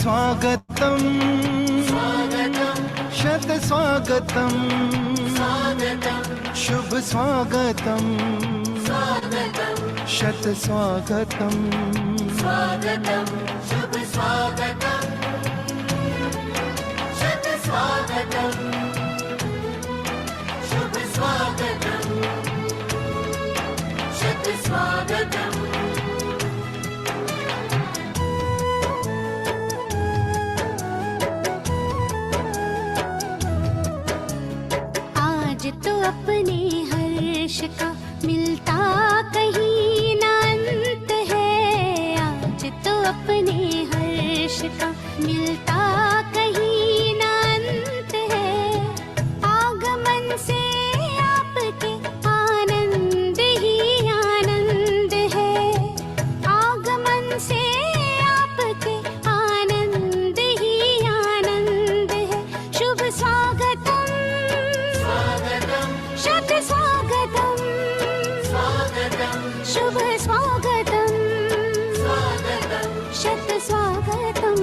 स्वागतम शत स्वागतम शुभ स्वागतम शत स्वागतम शुभ स्वागतम शत स्वागतम शुभ स्वागतम शत स्वागतम। आज तो अपने हर्ष का मिलता कहीं ना अंत है। आज तो अपने हर्ष का मिलता कहीं ना अंत है। आगमन से आपके आनंद ही आनंद है। आगमन से आपके आनंद ही आनंद है। शुभ स्वागतम शत स्वागतम शुभ स्वागतम शत स्वागतम।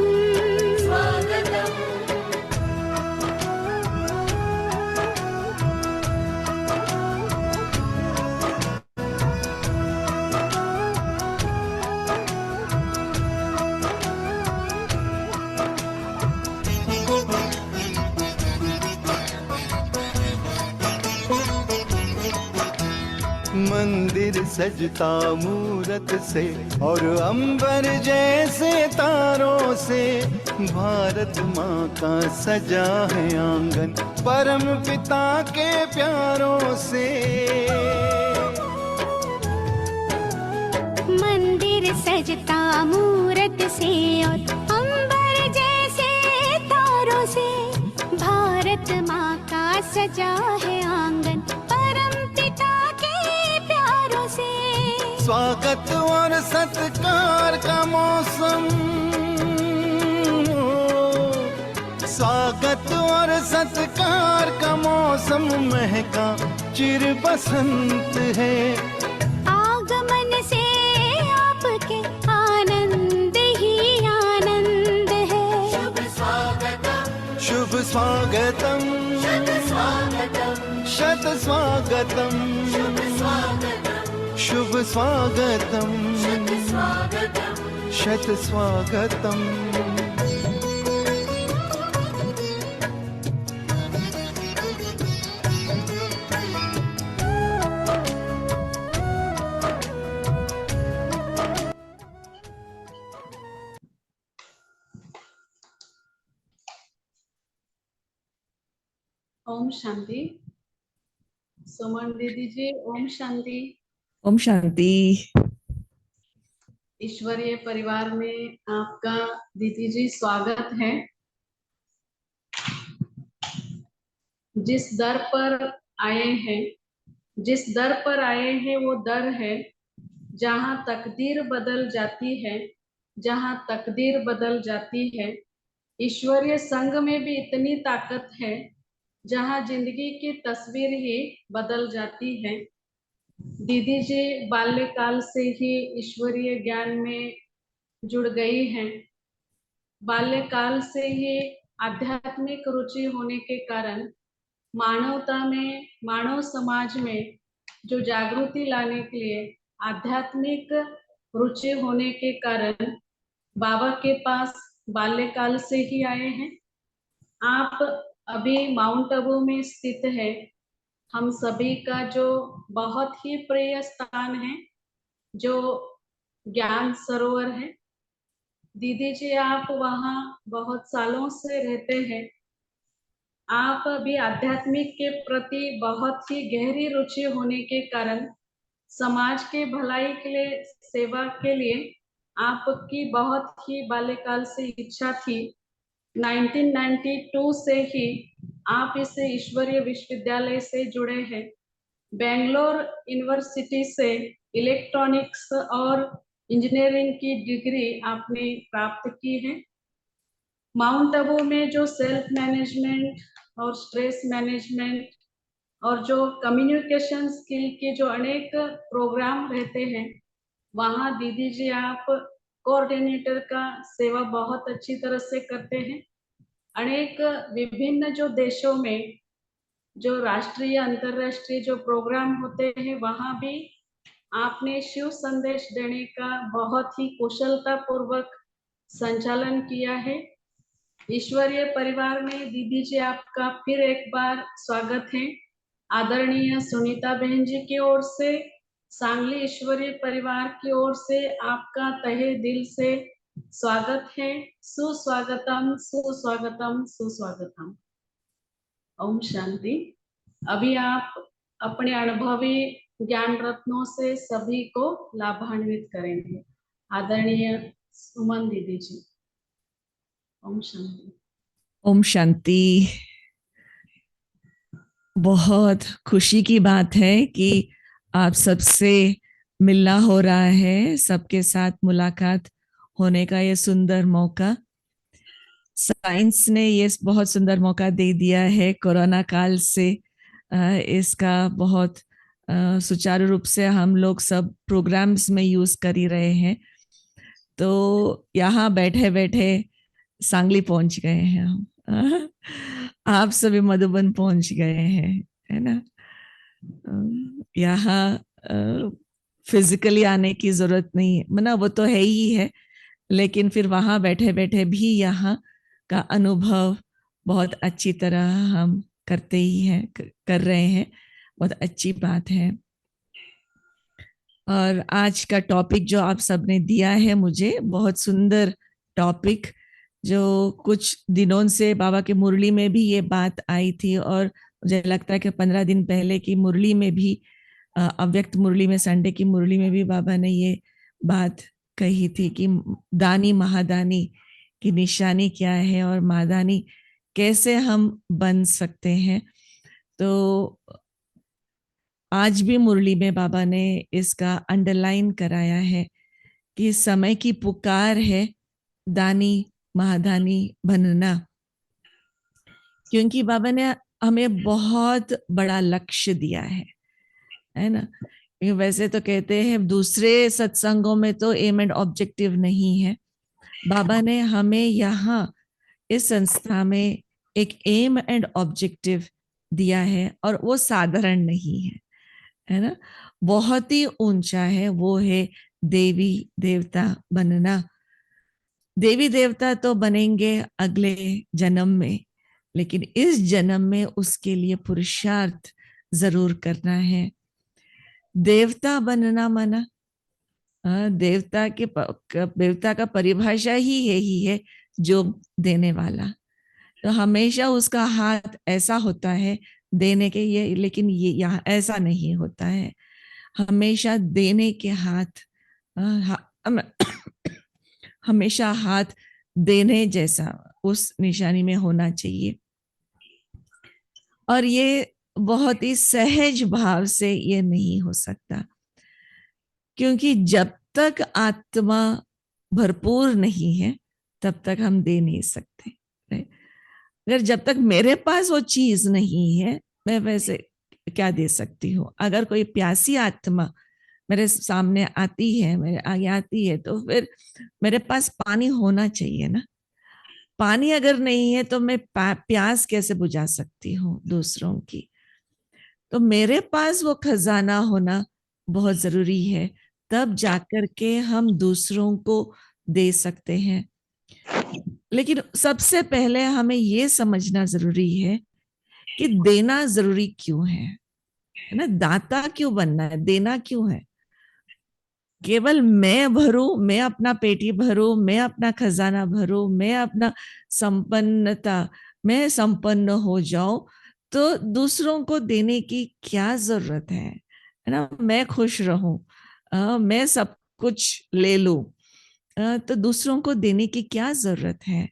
मंदिर सजता मूरत से और अंबर जैसे तारों से। भारत माँ का सजा है आंगन परम पिता के प्यारों से। मंदिर सजता मूरत से और अंबर जैसे तारों से। भारत माँ का सजा है आंगन परम पिता के प्यारों से। स्वागत और सत्कार का मौसम। स्वागत और सत्कार का मौसम महका चिर बसंत है। आगमन से आपके आनंद ही आनंद है। शुभ स्वागतम शुभ स्वागतम शत स्वागतम शुभ स्वागतम शत स्वागतम। ओम शांति। सुमन दीदी जी ओम शांति। ओम शांति। ईश्वरीय परिवार में आपका दीदी जी स्वागत है। जिस दर पर आए हैं वो दर है जहाँ तकदीर बदल जाती है। जहाँ तकदीर बदल जाती है। ईश्वरीय संघ में भी इतनी ताकत है जहाँ जिंदगी की तस्वीर ही बदल जाती है। दीदी जी बाल्यकाल से ही ईश्वरीय ज्ञान में जुड़ गई हैं। बाल्यकाल से ही आध्यात्मिक रुचि होने के कारण मानवता में, मानव समाज में जो जागृति लाने के लिए आध्यात्मिक रुचि होने के कारण बाबा के पास बाल्यकाल से ही आए हैं। आप अभी माउंट आबू में स्थित है। हम सभी का जो बहुत ही प्रिय स्थान है जो ज्ञान सरोवर है। दीदी जी आप वहाँ बहुत सालों से रहते हैं। आप अभी आध्यात्मिक के प्रति बहुत ही गहरी रुचि होने के कारण समाज के भलाई के लिए, सेवा के लिए आपकी बहुत ही बाल्यकाल से इच्छा थी। 1992 से ही आप इस ईश्वरीय विश्वविद्यालय से जुड़े हैं। बेंगलोर यूनिवर्सिटी से इलेक्ट्रॉनिक्स और इंजीनियरिंग की डिग्री आपने प्राप्त की है। माउंट आबू में जो सेल्फ मैनेजमेंट और स्ट्रेस मैनेजमेंट और जो कम्युनिकेशन स्किल के जो अनेक प्रोग्राम रहते हैं, वहाँ दीदी जी आप कोऑर्डिनेटर का सेवा बहुत अच्छी तरह से करते हैं। अनेक विभिन्न जो देशों में जो राष्ट्रीय अंतर्राष्ट्रीय जो प्रोग्राम होते हैं वहां भी आपने शिव संदेश देने का बहुत ही कुशलता पूर्वक संचालन किया है। ईश्वरीय परिवार में दीदी जी आपका फिर एक बार स्वागत है। आदरणीय सुनीता बहन जी की ओर से, सांगली ईश्वरीय परिवार की ओर से आपका तहे दिल से स्वागत है। सुस्वागतम सुस्वागतम सुस्वागतम। ओम शांति। अभी आप अपने अनुभवी ज्ञान रत्नों से सभी को लाभान्वित करेंगे। आदरणीय सुमन दीदी जी। ओम शांति। ओम शांति। बहुत खुशी की बात है कि आप सबसे मिलना हो रहा है, सबके साथ मुलाकात होने का ये सुंदर मौका। साइंस ने ये बहुत सुंदर मौका दे दिया है कोरोना काल से। इसका बहुत सुचारू रूप से हम लोग सब प्रोग्राम्स में यूज कर ही रहे हैं। तो यहाँ बैठे बैठे सांगली पहुंच गए हैं हम। आप सभी मधुबन पहुंच गए हैं, है ना। यहाँ फिजिकली आने की जरूरत नहीं है, मतलब वो तो है ही है, लेकिन फिर वहां बैठे बैठे भी यहाँ का अनुभव बहुत अच्छी तरह हम करते ही हैं, कर रहे हैं। बहुत अच्छी बात है। और आज का टॉपिक जो आप सबने दिया है मुझे, बहुत सुंदर टॉपिक, जो कुछ दिनों से बाबा के मुरली में भी ये बात आई थी, और मुझे लगता है कि 15 दिन पहले की मुरली में भी, अव्यक्त मुरली में, संडे की मुरली में भी बाबा ने ये बात कही थी कि दानी महादानी की निशानी क्या है और महादानी कैसे हम बन सकते हैं। तो आज भी मुरली में बाबा ने इसका अंडरलाइन कराया है कि समय की पुकार है दानी महादानी बनना, क्योंकि बाबा ने हमें बहुत बड़ा लक्ष्य दिया है ना। वैसे तो कहते हैं दूसरे सत्संगों में तो एम एंड ऑब्जेक्टिव नहीं है, बाबा ने हमें यहाँ इस संस्था में एक एम एंड ऑब्जेक्टिव दिया है, और वो साधारण नहीं है ना, बहुत ही ऊंचा है। वो है देवी देवता बनना। देवी देवता तो बनेंगे अगले जन्म में, लेकिन इस जन्म में उसके लिए पुरुषार्थ जरूर करना है। देवता बनना माना, देवता का परिभाषा ही है जो देने वाला। तो हमेशा उसका हाथ ऐसा होता है देने के, ये लेकिन ये यहाँ ऐसा नहीं होता है। हमेशा देने के हाथ, हमेशा हाथ देने जैसा उस निशानी में होना चाहिए। और ये बहुत ही सहज भाव से ये नहीं हो सकता, क्योंकि जब तक आत्मा भरपूर नहीं है तब तक हम दे नहीं सकते। अगर जब तक मेरे पास वो चीज नहीं है, मैं वैसे क्या दे सकती हूँ। अगर कोई प्यासी आत्मा मेरे सामने आती है, मेरे आगे आती है, तो फिर मेरे पास पानी होना चाहिए ना। पानी अगर नहीं है तो मैं प्यास कैसे बुझा सकती हूँ दूसरों की। तो मेरे पास वो खजाना होना बहुत जरूरी है, तब जाकर के हम दूसरों को दे सकते हैं। लेकिन सबसे पहले हमें ये समझना जरूरी है कि देना जरूरी क्यों है ना। दाता क्यों बनना है, देना क्यों है। केवल मैं भरूं, मैं अपना पेटी भरूं, मैं अपना खजाना भरूं, मैं अपना संपन्नता, मैं संपन्न हो जाऊं, तो दूसरों को देने की क्या जरूरत है ना। मैं खुश रहूं, मैं सब कुछ ले लूं, तो दूसरों को देने की क्या जरूरत है।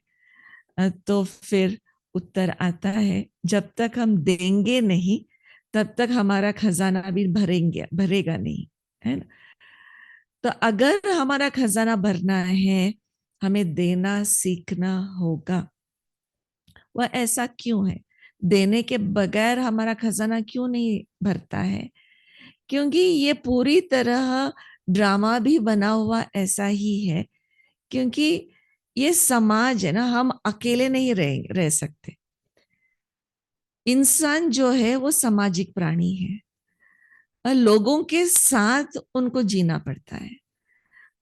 तो फिर उत्तर आता है, जब तक हम देंगे नहीं तब तक हमारा खजाना भी भरेगा नहीं, है ना। तो अगर हमारा खजाना भरना है, हमें देना सीखना होगा। वह ऐसा क्यों है, देने के बगैर हमारा खजाना क्यों नहीं भरता है। क्योंकि ये पूरी तरह ड्रामा भी बना हुआ ऐसा ही है क्योंकि ये समाज है ना, हम अकेले नहीं रह सकते। इंसान जो है वो सामाजिक प्राणी है और लोगों के साथ उनको जीना पड़ता है।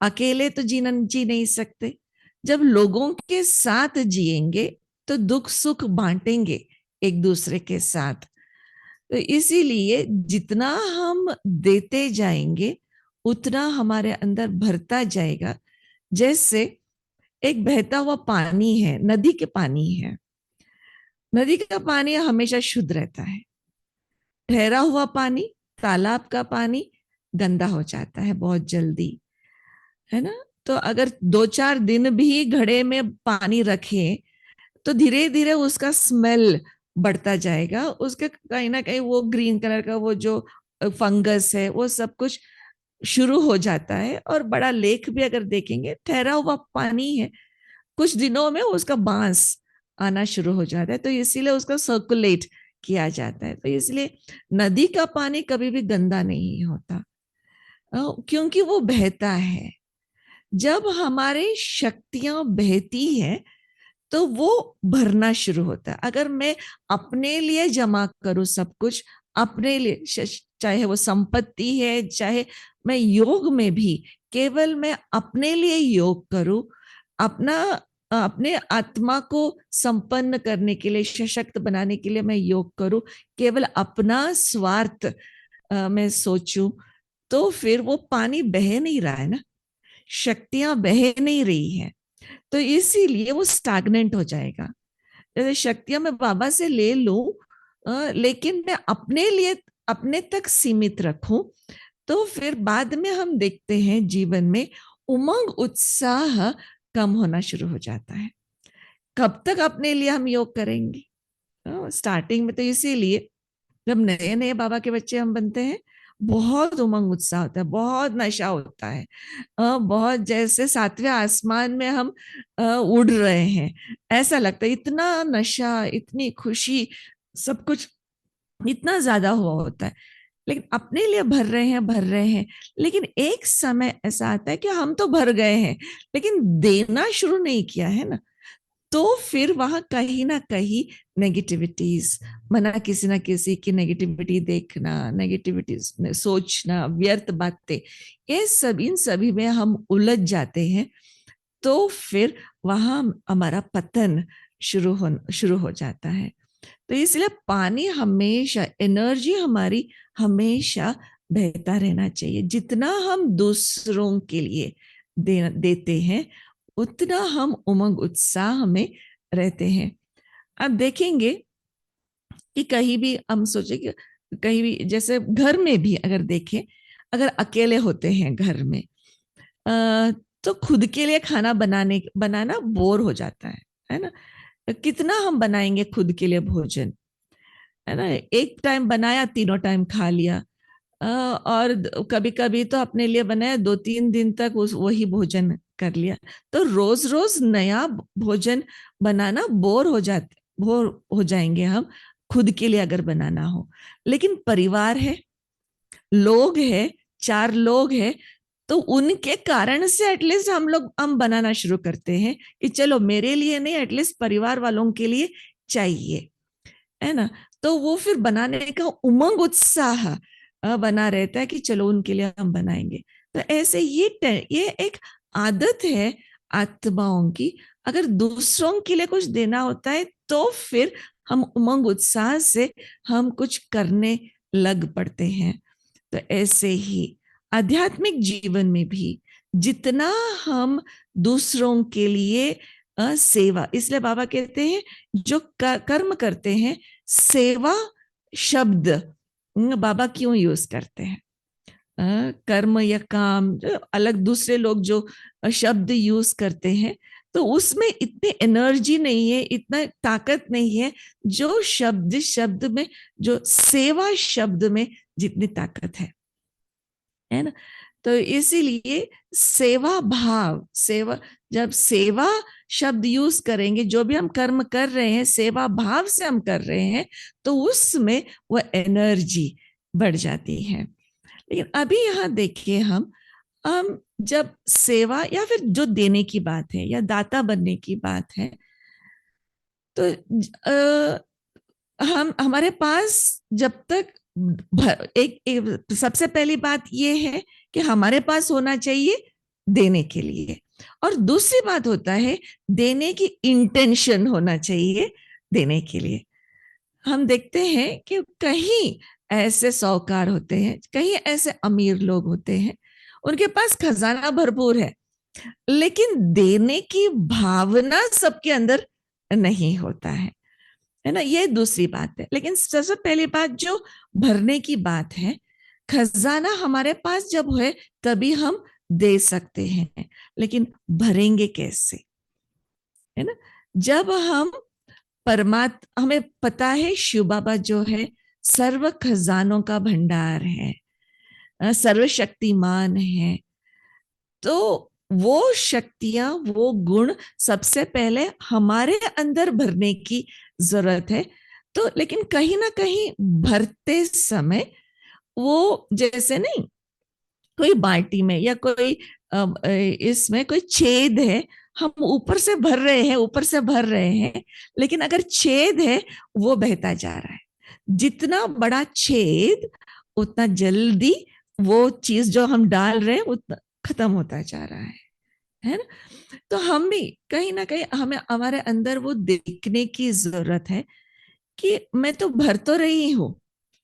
अकेले तो जी नहीं सकते। जब लोगों के साथ जिएंगे तो दुख सुख बांटेंगे एक दूसरे के साथ। तो इसीलिए जितना हम देते जाएंगे उतना हमारे अंदर भरता जाएगा। जैसे एक बहता हुआ पानी है, नदी के पानी है, नदी का पानी हमेशा शुद्ध रहता है। ठहरा हुआ पानी, तालाब का पानी गंदा हो जाता है बहुत जल्दी, है ना। तो अगर 2-4 दिन भी घड़े में पानी रखे तो धीरे धीरे उसका स्मेल बढ़ता जाएगा, उसके कहीं ना कहीं वो ग्रीन कलर का वो जो फंगस है वो सब कुछ शुरू हो जाता है। और बड़ा लेक भी अगर देखेंगे ठहरा हुआ पानी है, कुछ दिनों में उसका बांस आना शुरू हो जाता है, तो इसीलिए उसका सर्कुलेट किया जाता है। तो इसलिए नदी का पानी कभी भी गंदा नहीं होता, क्योंकि वो बहता है। जब हमारे शक्तियां बहती है तो वो भरना शुरू होता है। अगर मैं अपने लिए जमा करूं सब कुछ, अपने लिए, चाहे वो संपत्ति है, चाहे मैं योग में भी केवल मैं अपने लिए योग करूं, अपने आत्मा को संपन्न करने के लिए, सशक्त बनाने के लिए मैं योग करूं, केवल अपना स्वार्थ मैं सोचूं, तो फिर वो पानी बह नहीं रहा है ना, शक्तियां बह नहीं रही है। तो इसीलिए वो स्टैग्नेंट हो जाएगा। जैसे शक्तियां मैं बाबा से ले लूं, लेकिन मैं अपने लिए अपने तक सीमित रखूं, तो फिर बाद में हम देखते हैं जीवन में उमंग उत्साह कम होना शुरू हो जाता है। कब तक अपने लिए हम योग करेंगे? स्टार्टिंग में तो इसीलिए जब नए नए बाबा के बच्चे हम बनते हैं, बहुत उमंग उत्साह होता है, बहुत नशा होता है, बहुत जैसे 7वें आसमान में हम उड़ रहे हैं, ऐसा लगता है। इतना नशा, इतनी खुशी, सब कुछ इतना ज्यादा हुआ होता है। लेकिन अपने लिए भर रहे हैं, लेकिन एक समय ऐसा आता है कि हम तो भर गए हैं लेकिन देना शुरू नहीं किया है ना, तो फिर वहां कहीं ना कहीं नेगेटिविटीज, मना किसी ना किसी की नेगेटिविटी देखना, नेगेटिविटी सोचना, व्यर्थ बातें, ये सब, इन सभी में हम उलझ जाते हैं। तो फिर वहां हमारा पतन शुरू हो जाता है। तो इसलिए पानी हमेशा, एनर्जी हमारी हमेशा बहता रहना चाहिए। जितना हम दूसरों के लिए देते हैं उतना हम उमंग उत्साह में रहते हैं। अब देखेंगे कि कहीं भी हम सोचे कि कहीं भी, जैसे घर में भी अगर देखें, अगर अकेले होते हैं घर में, तो खुद के लिए खाना बनाना बोर हो जाता है ना। कितना हम बनाएंगे खुद के लिए भोजन, है ना। एक टाइम बनाया, तीनों टाइम खा लिया, और कभी कभी तो अपने लिए बनाया, 2-3 दिन तक वही भोजन कर लिया। तो रोज रोज नया भोजन बनाना बोर हो जाएंगे हम, खुद के लिए अगर बनाना हो। लेकिन परिवार है, लोग है, 4 लोग है, तो उनके कारण से एटलीस्ट हम बनाना शुरू करते हैं कि चलो मेरे लिए नहीं, एटलीस्ट परिवार वालों के लिए चाहिए, है ना। तो वो फिर बनाने का उमंग उत्साह बना रहता है कि चलो उनके लिए हम बनाएंगे। तो ऐसे ये एक आदत है आत्माओं की। अगर दूसरों के लिए कुछ देना होता है तो फिर हम उमंग उत्साह से हम कुछ करने लग पड़ते हैं। तो ऐसे ही आध्यात्मिक जीवन में भी जितना हम दूसरों के लिए सेवा, इसलिए बाबा कहते हैं जो कर्म करते हैं, सेवा शब्द बाबा क्यों यूज करते हैं? कर्म या काम, अलग दूसरे लोग जो शब्द यूज करते हैं, तो उसमें इतनी एनर्जी नहीं है, इतना ताकत नहीं है जो शब्द में, जो सेवा शब्द में जितनी ताकत है ना। तो इसीलिए सेवा भाव, जब सेवा शब्द यूज करेंगे, जो भी हम कर्म कर रहे हैं सेवा भाव से हम कर रहे हैं, तो उसमें वो एनर्जी बढ़ जाती है। लेकिन अभी यहाँ देखिए, हम हम जब सेवा या फिर जो देने की बात है या दाता बनने की बात है, तो हम हमारे पास जब तक एक सबसे पहली बात ये है कि हमारे पास होना चाहिए देने के लिए, और दूसरी बात होता है देने की इंटेंशन होना चाहिए देने के लिए। हम देखते हैं कि कहीं ऐसे साहूकार होते हैं, कहीं ऐसे अमीर लोग होते हैं, उनके पास खजाना भरपूर लेकिन देने की भावना सबके अंदर नहीं होता है ना। ये दूसरी बात है। लेकिन सबसे पहली बात जो भरने की बात है, खजाना हमारे पास जब है तभी हम दे सकते हैं, लेकिन भरेंगे कैसे, है ना। जब हम हमें पता है शिव बाबा जो है सर्व खजानों का भंडार है, सर्वशक्तिमान है, तो वो शक्तियां, वो गुण सबसे पहले हमारे अंदर भरने की जरूरत है। तो लेकिन कहीं ना कहीं भरते समय वो जैसे नहीं, कोई बाल्टी में या कोई इसमें कोई छेद है, हम ऊपर से भर रहे हैं, ऊपर से भर रहे हैं, लेकिन अगर छेद है वो बहता जा रहा है। जितना बड़ा छेद उतना जल्दी वो चीज जो हम डाल रहे हैं उतना खत्म होता जा रहा है ना। तो हम भी कहीं ना कहीं हमें हमारे अंदर वो देखने की जरूरत है कि मैं तो भर तो रही हूँ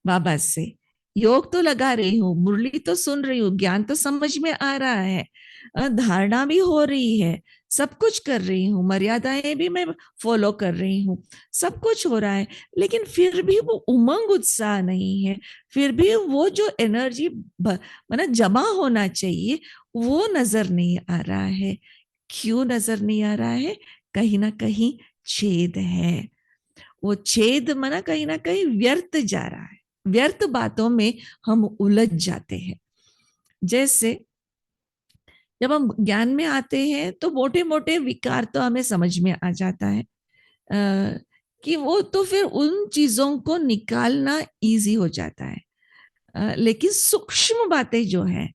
बाबा से, योग तो लगा रही हूँ, मुरली तो सुन रही हूँ, ज्ञान तो समझ में आ रहा है, धारणा भी हो रही है, सब कुछ कर रही हूँ, मर्यादाएं भी मैं फॉलो कर रही हूँ, सब कुछ हो रहा है, लेकिन फिर भी वो उमंग उत्साह नहीं है, फिर भी वो जो एनर्जी मतलब जमा होना चाहिए वो नजर नहीं आ रहा है। क्यों नजर नहीं आ रहा है? कहीं ना कहीं छेद है। वो छेद मना कहीं ना कहीं व्यर्थ जा रहा है, व्यर्थ बातों में हम उलझ जाते हैं। जैसे जब हम ज्ञान में आते हैं तो मोटे मोटे विकार तो हमें समझ में आ जाता है कि वो तो फिर उन चीजों को निकालना इजी हो जाता है, लेकिन सूक्ष्म बातें जो है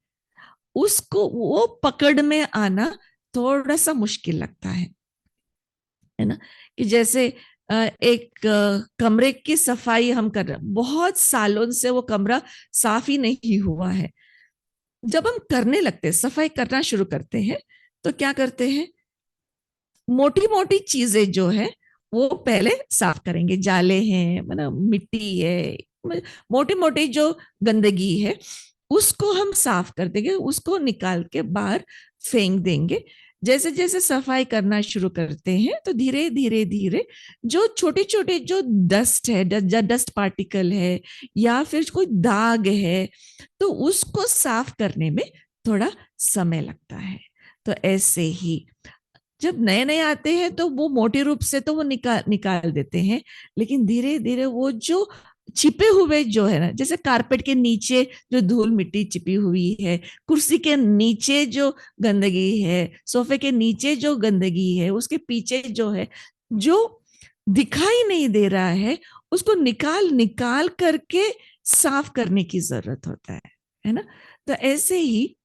उसको वो पकड़ में आना थोड़ा सा मुश्किल लगता है ना। कि जैसे एक कमरे की सफाई हम कर रहे हैं, बहुत सालों से वो कमरा साफ ही नहीं हुआ है। जब हम करने लगते हैं, सफाई करना शुरू करते हैं, तो क्या करते हैं, मोटी मोटी चीजें जो है वो पहले साफ करेंगे, जाले हैं, मतलब मिट्टी है, मोटी मोटी जो गंदगी है उसको हम साफ कर देंगे, उसको निकाल के बाहर फेंक देंगे। जैसे जैसे सफाई करना शुरू करते हैं तो धीरे धीरे धीरे जो छोटे छोटे जो डस्ट है, डस्ट पार्टिकल है या फिर कोई दाग है, तो उसको साफ करने में थोड़ा समय लगता है। तो ऐसे ही जब नए नए आते हैं तो वो मोटे रूप से तो वो निकाल देते हैं, लेकिन धीरे धीरे वो जो छिपे हुए जो है ना, जैसे कारपेट के नीचे जो धूल मिट्टी छिपी हुई है, कुर्सी के नीचे जो गंदगी है, सोफे के नीचे जो गंदगी है, उसके पीछे जो है जो दिखाई नहीं दे रहा है, उसको निकाल निकाल करके साफ करने की जरूरत होता है ना। तो ऐसे ही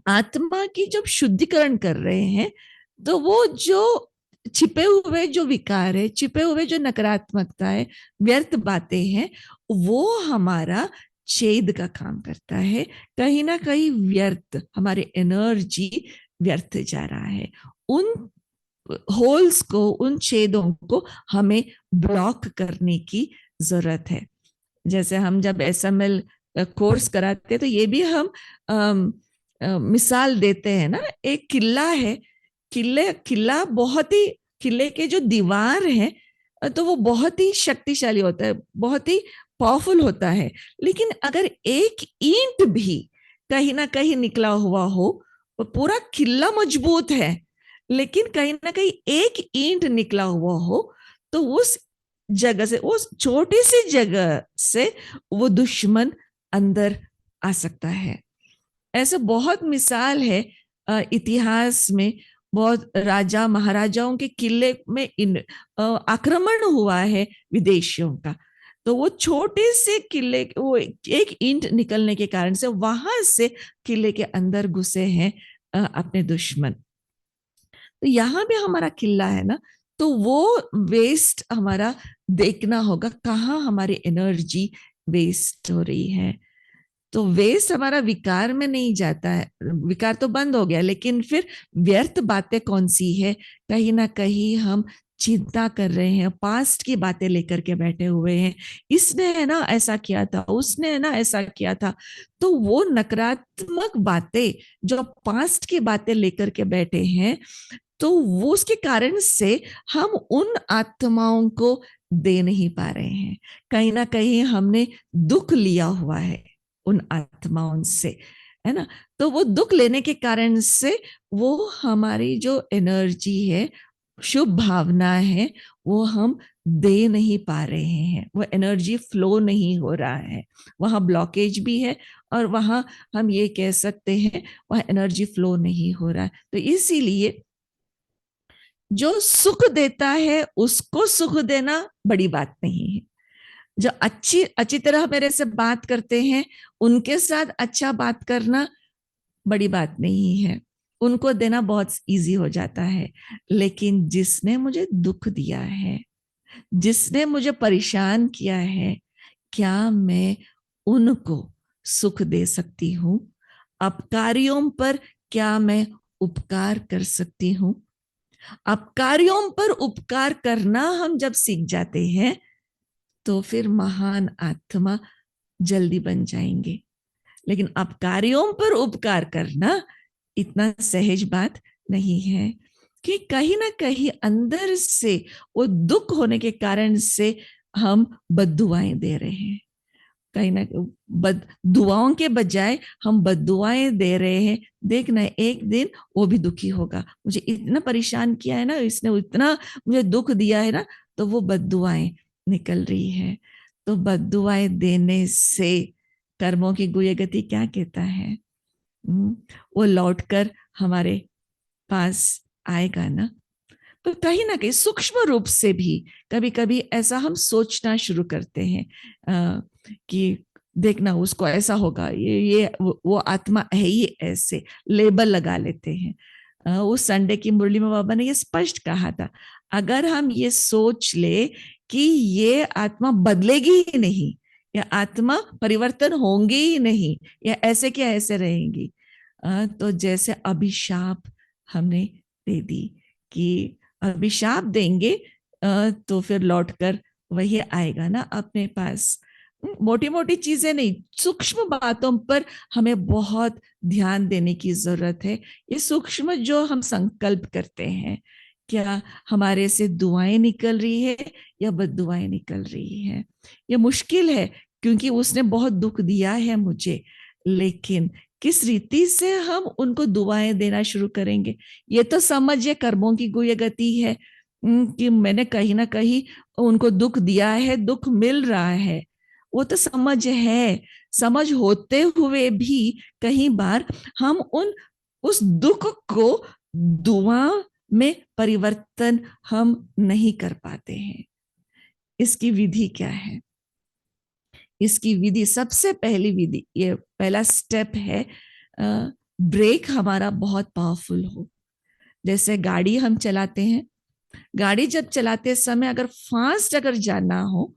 आत्मा की जब शुद्धिकरण कर रहे हैं तो वो जो छिपे हुए जो विकार है, छिपे हुए जो नकारात्मकता है, व्यर्थ बातें हैं, वो हमारा छेद का काम करता है। कहीं ना कहीं व्यर्थ हमारे एनर्जी व्यर्थ जा रहा है। उन होल्स को, उन छेदों को हमें ब्लॉक करने की जरूरत है। जैसे हम जब एसएमएल कोर्स कराते हैं तो ये भी हम मिसाल देते हैं ना। एक किला है, किला बहुत ही, किले के जो दीवार है तो वो बहुत ही शक्तिशाली होता है, बहुत ही पावरफुल होता है, लेकिन अगर एक ईंट भी कहीं ना कहीं निकला हुआ हो, पूरा किला मजबूत है, लेकिन कहीं ना कहीं एक ईंट निकला हुआ हो तो उस जगह से, उस छोटी सी जगह से वो दुश्मन अंदर आ सकता है। ऐसे बहुत मिसाल है इतिहास में, बहुत राजा महाराजाओं के किले में आक्रमण हुआ है विदेशियों का, तो वो छोटे से किले, वो एक ईंट निकलने के कारण से वहां से किले के अंदर घुसे हैं अपने दुश्मन। तो यहाँ भी हमारा किला है ना, तो वो वेस्ट हमारा देखना होगा, कहाँ हमारी एनर्जी वेस्ट हो रही है। तो वेस्ट हमारा विकार में नहीं जाता है, विकार तो बंद हो गया, लेकिन फिर व्यर्थ बातें कौन सी है, कहीं ना कहीं हम चिंता कर रहे हैं, पास्ट की बातें लेकर के बैठे हुए हैं, इसने है ना ऐसा किया था, उसने है ना ऐसा किया था। तो वो नकारात्मक बातें जो पास्ट की बातें लेकर के बैठे हैं, तो वो उसके कारण से हम उन आत्माओं को दे नहीं पा रहे हैं। कहीं ना कहीं हमने दुख लिया हुआ है उन आत्माओं से, है ना। तो वो दुख लेने के कारण से वो हमारी जो एनर्जी है, शुभ भावना है, वो हम दे नहीं पा रहे हैं, वो एनर्जी फ्लो नहीं हो रहा है, वहां ब्लॉकेज भी है, और वहां हम ये कह सकते हैं वह एनर्जी फ्लो नहीं हो रहा है। तो इसीलिए जो सुख देता है उसको सुख देना बड़ी बात नहीं है। जो अच्छी अच्छी तरह मेरे से बात करते हैं उनके साथ अच्छा बात करना बड़ी बात नहीं है, उनको देना बहुत इजी हो जाता है। लेकिन जिसने मुझे दुख दिया है, जिसने मुझे परेशान किया है, क्या मैं उनको सुख दे सकती हूँ? अपकारियों पर क्या मैं उपकार कर सकती हूँ? अपकारियों पर उपकार करना हम जब सीख जाते हैं तो फिर महान आत्मा जल्दी बन जाएंगे। लेकिन अपकारियों पर उपकार करना इतना सहज बात नहीं है, कि कहीं ना कहीं अंदर से वो दुख होने के कारण से हम बद्दुआएं दे रहे हैं। कहीं ना दुआओं के बजाय हम बद्दुआएं दे रहे हैं। देखना एक दिन वो भी दुखी होगा, मुझे इतना परेशान किया है ना, इसने इतना मुझे दुख दिया है ना, तो वो बद्दुआएं निकल रही है। तो बद्दुआएं देने से कर्मों की गुह्य गति क्या कहता है, वो लौटकर हमारे पास आएगा ना। तो कहीं ना कहीं सूक्ष्म रूप से भी कभी कभी ऐसा हम सोचना शुरू करते हैं कि देखना उसको ऐसा होगा, ये वो आत्मा है, ये ऐसे लेबल लगा लेते हैं। उस संडे की मुरली में बाबा ने ये स्पष्ट कहा था, अगर हम ये सोच ले कि ये आत्मा बदलेगी ही नहीं, या आत्मा परिवर्तन होंगे ही नहीं, या ऐसे क्या ऐसे रहेंगी, तो जैसे अभिशाप हमने दे दी कि अभिशाप देंगे तो फिर लौटकर वही आएगा ना अपने पास। मोटी मोटी चीजें नहीं, सूक्ष्म बातों पर हमें बहुत ध्यान देने की जरूरत है। ये सूक्ष्म जो हम संकल्प करते हैं, क्या हमारे से दुआएं निकल रही है या बद्दुआएं निकल रही है? ये मुश्किल है क्योंकि उसने बहुत दुख दिया है मुझे, लेकिन किस रीति से हम उनको दुआएं देना शुरू करेंगे? ये तो समझिए कर्मों की गुह्य गति है कि मैंने कहीं ना कहीं उनको दुख दिया है, दुख मिल रहा है, वो तो समझ है। समझ होते हुए भी कई बार हम उस दुख को दुआ में परिवर्तन हम नहीं कर पाते हैं। इसकी विधि क्या है? इसकी विधि, सबसे पहली विधि, ये पहला स्टेप है, ब्रेक हमारा बहुत पावरफुल हो। जैसे गाड़ी हम चलाते हैं, गाड़ी जब चलाते समय अगर फास्ट अगर जाना हो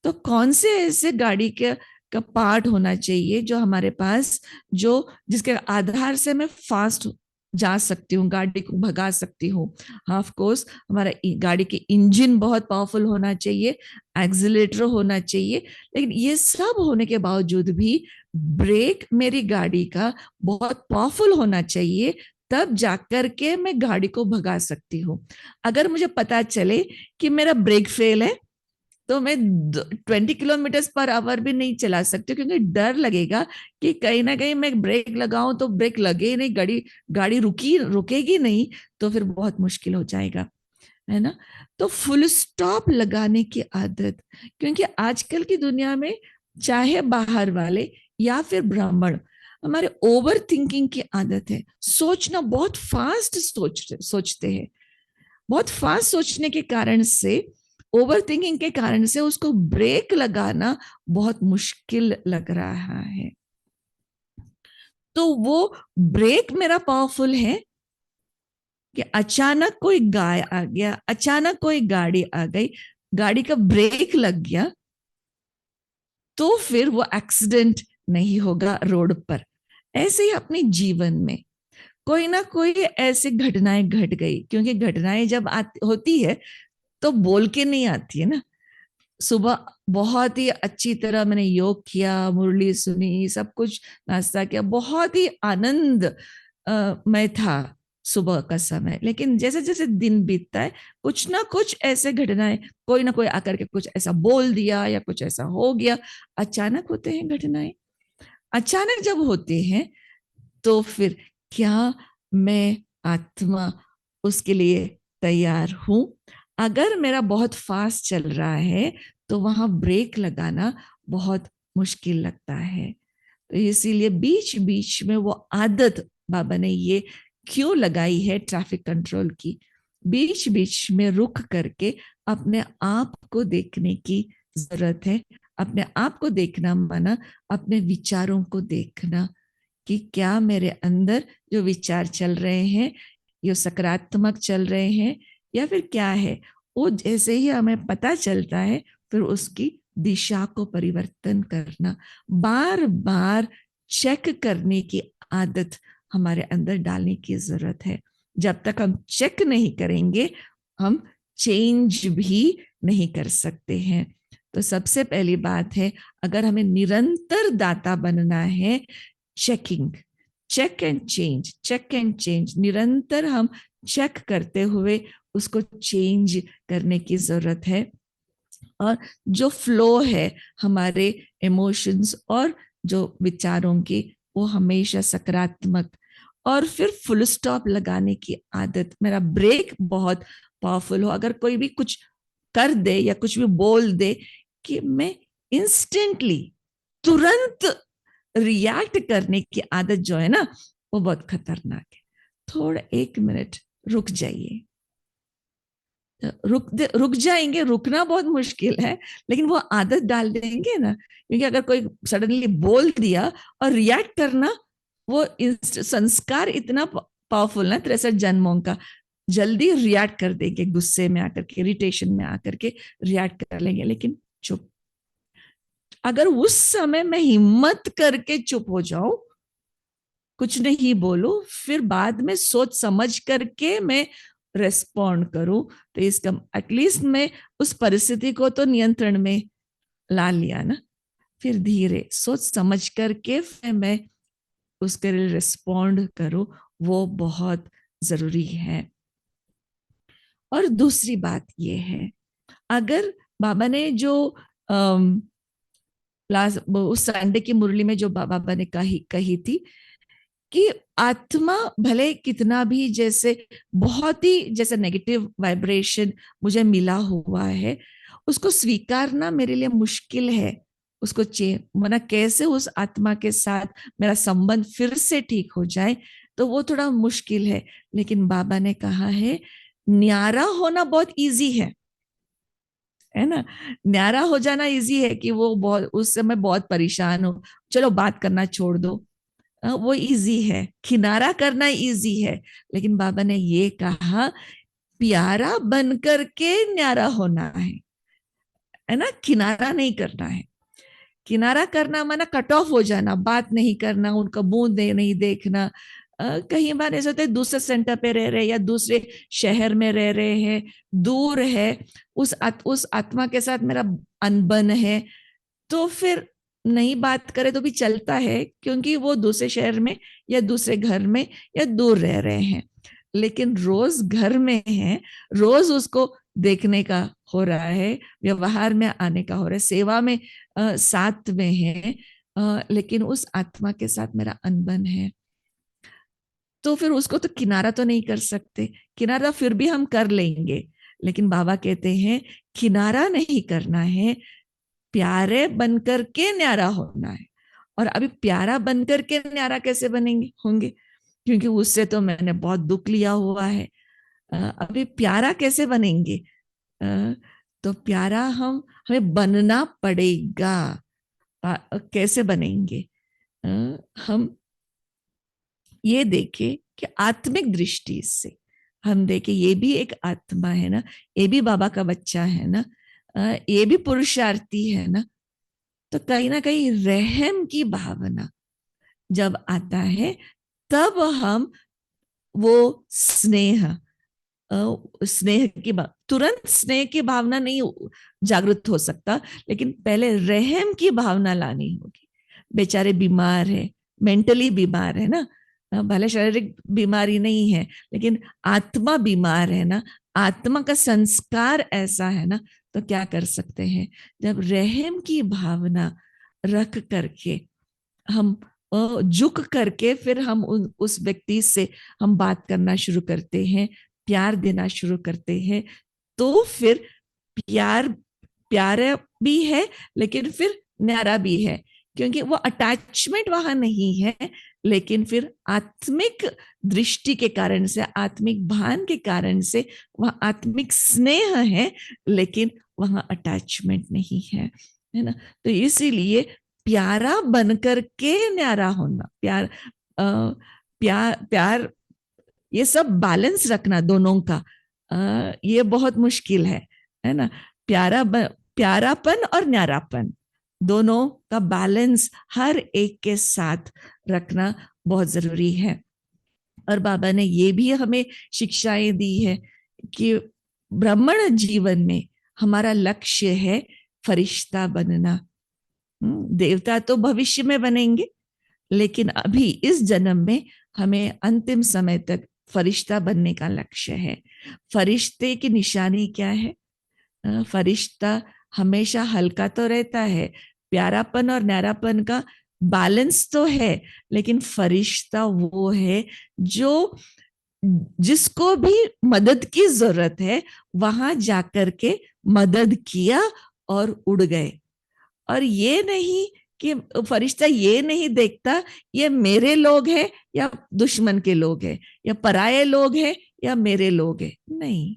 तो कौन से ऐसे गाड़ी के का पार्ट होना चाहिए जो हमारे पास, जो जिसके आधार से मैं फास्ट जा सकती हूँ, गाड़ी को भगा सकती हूँ। ऑफ कोर्स हमारा गाड़ी के इंजन बहुत पावरफुल होना चाहिए, एक्सीलरेटर होना चाहिए, लेकिन ये सब होने के बावजूद भी ब्रेक मेरी गाड़ी का बहुत पावरफुल होना चाहिए, तब जाकर के मैं गाड़ी को भगा सकती हूँ। अगर मुझे पता चले कि मेरा ब्रेक फेल है तो मैं 20 किलोमीटर पर आवर भी नहीं चला सकती, क्योंकि डर लगेगा कि कहीं ना कहीं मैं ब्रेक लगाऊं तो ब्रेक लगे ही नहीं, गाड़ी रुकेगी नहीं, तो फिर बहुत मुश्किल हो जाएगा, है ना। तो फुल स्टॉप लगाने की आदत, क्योंकि आजकल की दुनिया में चाहे बाहर वाले या फिर ब्राह्मण, हमारे ओवर थिंकिंग की आदत है, सोचना बहुत फास्ट सोचते हैं। बहुत फास्ट सोचने के कारण से ओवर थिंकिंग के कारण से उसको ब्रेक लगाना बहुत मुश्किल लग रहा है। तो वो ब्रेक मेरा पावरफुल है कि अचानक कोई गाय आ गया, अचानक कोई गाड़ी आ गई, गाड़ी का ब्रेक लग गया, तो फिर वो एक्सीडेंट नहीं होगा रोड पर। ऐसे ही अपने जीवन में कोई ना कोई ऐसे घटनाएं घट गई, क्योंकि घटनाएं जब होती है तो बोल के नहीं आती है ना। सुबह बहुत ही अच्छी तरह मैंने योग किया, मुरली सुनी, सब कुछ नाश्ता किया, बहुत ही आनंद मैं था सुबह का समय। लेकिन जैसे जैसे दिन बीतता है, कुछ ना कुछ ऐसे घटनाएं, कोई ना कोई आकर के कुछ ऐसा बोल दिया या कुछ ऐसा हो गया। अचानक होते हैं घटनाएं। अचानक जब होते हैं तो फिर क्या मैं आत्मा उसके लिए तैयार हूं? अगर मेरा बहुत फास्ट चल रहा है तो वहां ब्रेक लगाना बहुत मुश्किल लगता है। तो इसीलिए बीच बीच में वो आदत बाबा ने ये क्यों लगाई है ट्रैफिक कंट्रोल की, बीच बीच में रुक करके अपने आप को देखने की जरूरत है। अपने आप को देखना माना अपने विचारों को देखना, कि क्या मेरे अंदर जो विचार चल रहे हैं ये सकारात्मक चल रहे हैं या फिर क्या है। वो जैसे ही हमें पता चलता है फिर उसकी दिशा को परिवर्तन करना, बार बार चेक करने की आदत हमारे अंदर डालने की जरूरत है। जब तक हम चेक नहीं करेंगे हम चेंज भी नहीं कर सकते हैं। तो सबसे पहली बात है, अगर हमें निरंतर दाता बनना है, checking, check and change, check and change, निरंतर हम चेक करते हुए उसको चेंज करने की जरूरत है। और जो फ्लो है हमारे इमोशंस और जो विचारों की, वो हमेशा सकारात्मक, और फिर फुल स्टॉप लगाने की आदत। मेरा ब्रेक बहुत पावरफुल हो, अगर कोई भी कुछ कर दे या कुछ भी बोल दे कि मैं इंस्टेंटली तुरंत रिएक्ट करने की आदत जो है ना, वो बहुत खतरनाक है। थोड़ा 1 मिनट रुक जाइए, रुक जाएंगे, रुकना बहुत मुश्किल है, लेकिन वो आदत डाल देंगे ना। क्योंकि अगर कोई सडनली बोल दिया और रिएक्ट करना, वो संस्कार इतना पावरफुल ना, 63 जन्मों का, जल्दी रिएक्ट कर देंगे, गुस्से में आकर के, इरिटेशन में आकर के रिएक्ट कर लेंगे। लेकिन चुप, अगर उस समय मैं हिम्मत करके चुप हो जाऊं, कुछ नहीं बोलूं, फिर बाद में सोच समझ करके मैं रेस्पॉन्ड करूं, तो इसका एटलीस्ट मैं उस परिस्थिति को तो नियंत्रण में ला लिया ना। फिर धीरे सोच समझ करके फिर मैं उसके लिए रिस्पॉन्ड करूं, वो बहुत जरूरी है। और दूसरी बात ये है, अगर बाबा ने जो उस संडे की मुरली में जो बाबा ने कही थी कि आत्मा भले कितना भी जैसे बहुत ही जैसे नेगेटिव वाइब्रेशन मुझे मिला हुआ है, उसको स्वीकारना मेरे लिए मुश्किल है। उसको मना कैसे उस आत्मा के साथ मेरा संबंध फिर से ठीक हो जाए, तो वो थोड़ा मुश्किल है। लेकिन बाबा ने कहा है न्यारा होना बहुत इजी है ना। न्यारा हो जाना इजी है कि वो बहुत उस समय बहुत परेशान हो, चलो बात करना छोड़ दो, वो इजी है। किनारा करना इजी है, लेकिन बाबा ने ये कहा प्यारा बनकर के न्यारा होना है ना, किनारा नहीं करना है। किनारा करना माना कट ऑफ हो जाना, बात नहीं करना, उनका मुंह नहीं देखना। कई बार ऐसा होता है दूसरे सेंटर पे रह रहे या दूसरे शहर में रह रहे हैं, दूर है, उस आत्मा के साथ मेरा अनबन है, तो फिर नहीं बात करे तो भी चलता है, क्योंकि वो दूसरे शहर में या दूसरे घर में या दूर रह रहे हैं। लेकिन रोज घर में है, रोज उसको देखने का हो रहा है, व्यवहार में आने का हो रहा है, सेवा में साथ में है, लेकिन उस आत्मा के साथ मेरा अनबन है, तो फिर उसको तो किनारा तो नहीं कर सकते। किनारा फिर भी हम कर लेंगे, लेकिन बाबा कहते हैं किनारा नहीं करना है, प्यारे बनकर के न्यारा होना है। और अभी प्यारा बनकर के न्यारा कैसे बनेंगे होंगे, क्योंकि उससे तो मैंने बहुत दुख लिया हुआ है। अभी प्यारा कैसे बनेंगे? तो प्यारा हमें बनना पड़ेगा। कैसे बनेंगे? हम ये देखें कि आत्मिक दृष्टि से हम देखें, ये भी एक आत्मा है ना, ये भी बाबा का बच्चा है ना, ये भी पुरुषार्थी है ना। तो कहीं ना कहीं रहम की भावना जब आता है, तब हम वो स्नेह की तुरंत स्नेह की भावना नहीं जागृत हो सकता, लेकिन पहले रहम की भावना लानी होगी। बेचारे बीमार है, मेंटली बीमार है ना, भले शारीरिक बीमारी नहीं है, लेकिन आत्मा बीमार है ना, आत्मा का संस्कार ऐसा है ना, तो क्या कर सकते हैं? जब रहम की भावना रख करके हम झुक करके फिर हम उस व्यक्ति से हम बात करना शुरू करते हैं, प्यार देना शुरू करते हैं, तो फिर प्यारा भी है, लेकिन फिर न्यारा भी है, क्योंकि वो अटैचमेंट वहां नहीं है, लेकिन फिर आत्मिक दृष्टि के कारण से, आत्मिक भान के कारण से वहां आत्मिक स्नेह है, लेकिन वहां अटैचमेंट नहीं है ना। तो इसीलिए प्यारा बनकर के न्यारा होना, प्यार ये सब बैलेंस रखना दोनों का, ये बहुत मुश्किल है ना। प्यारापन और न्यारापन दोनों का बैलेंस हर एक के साथ रखना बहुत जरूरी है। और बाबा ने ये भी हमें शिक्षाएं दी है कि ब्राह्मण जीवन में हमारा लक्ष्य है फरिश्ता बनना। देवता तो भविष्य में बनेंगे, लेकिन अभी इस जन्म में हमें अंतिम समय तक फरिश्ता बनने का लक्ष्य है। फरिश्ते की निशानी क्या है? फरिश्ता हमेशा हल्का तो रहता है, प्यारापन और न्यारापन का बैलेंस तो है, लेकिन फरिश्ता वो है जो जिसको भी मदद की जरूरत है वहां जाकर के मदद किया और उड़ गए। और ये नहीं कि फरिश्ता ये नहीं देखता ये मेरे लोग हैं या दुश्मन के लोग हैं, या पराये लोग हैं या मेरे लोग हैं, नहीं।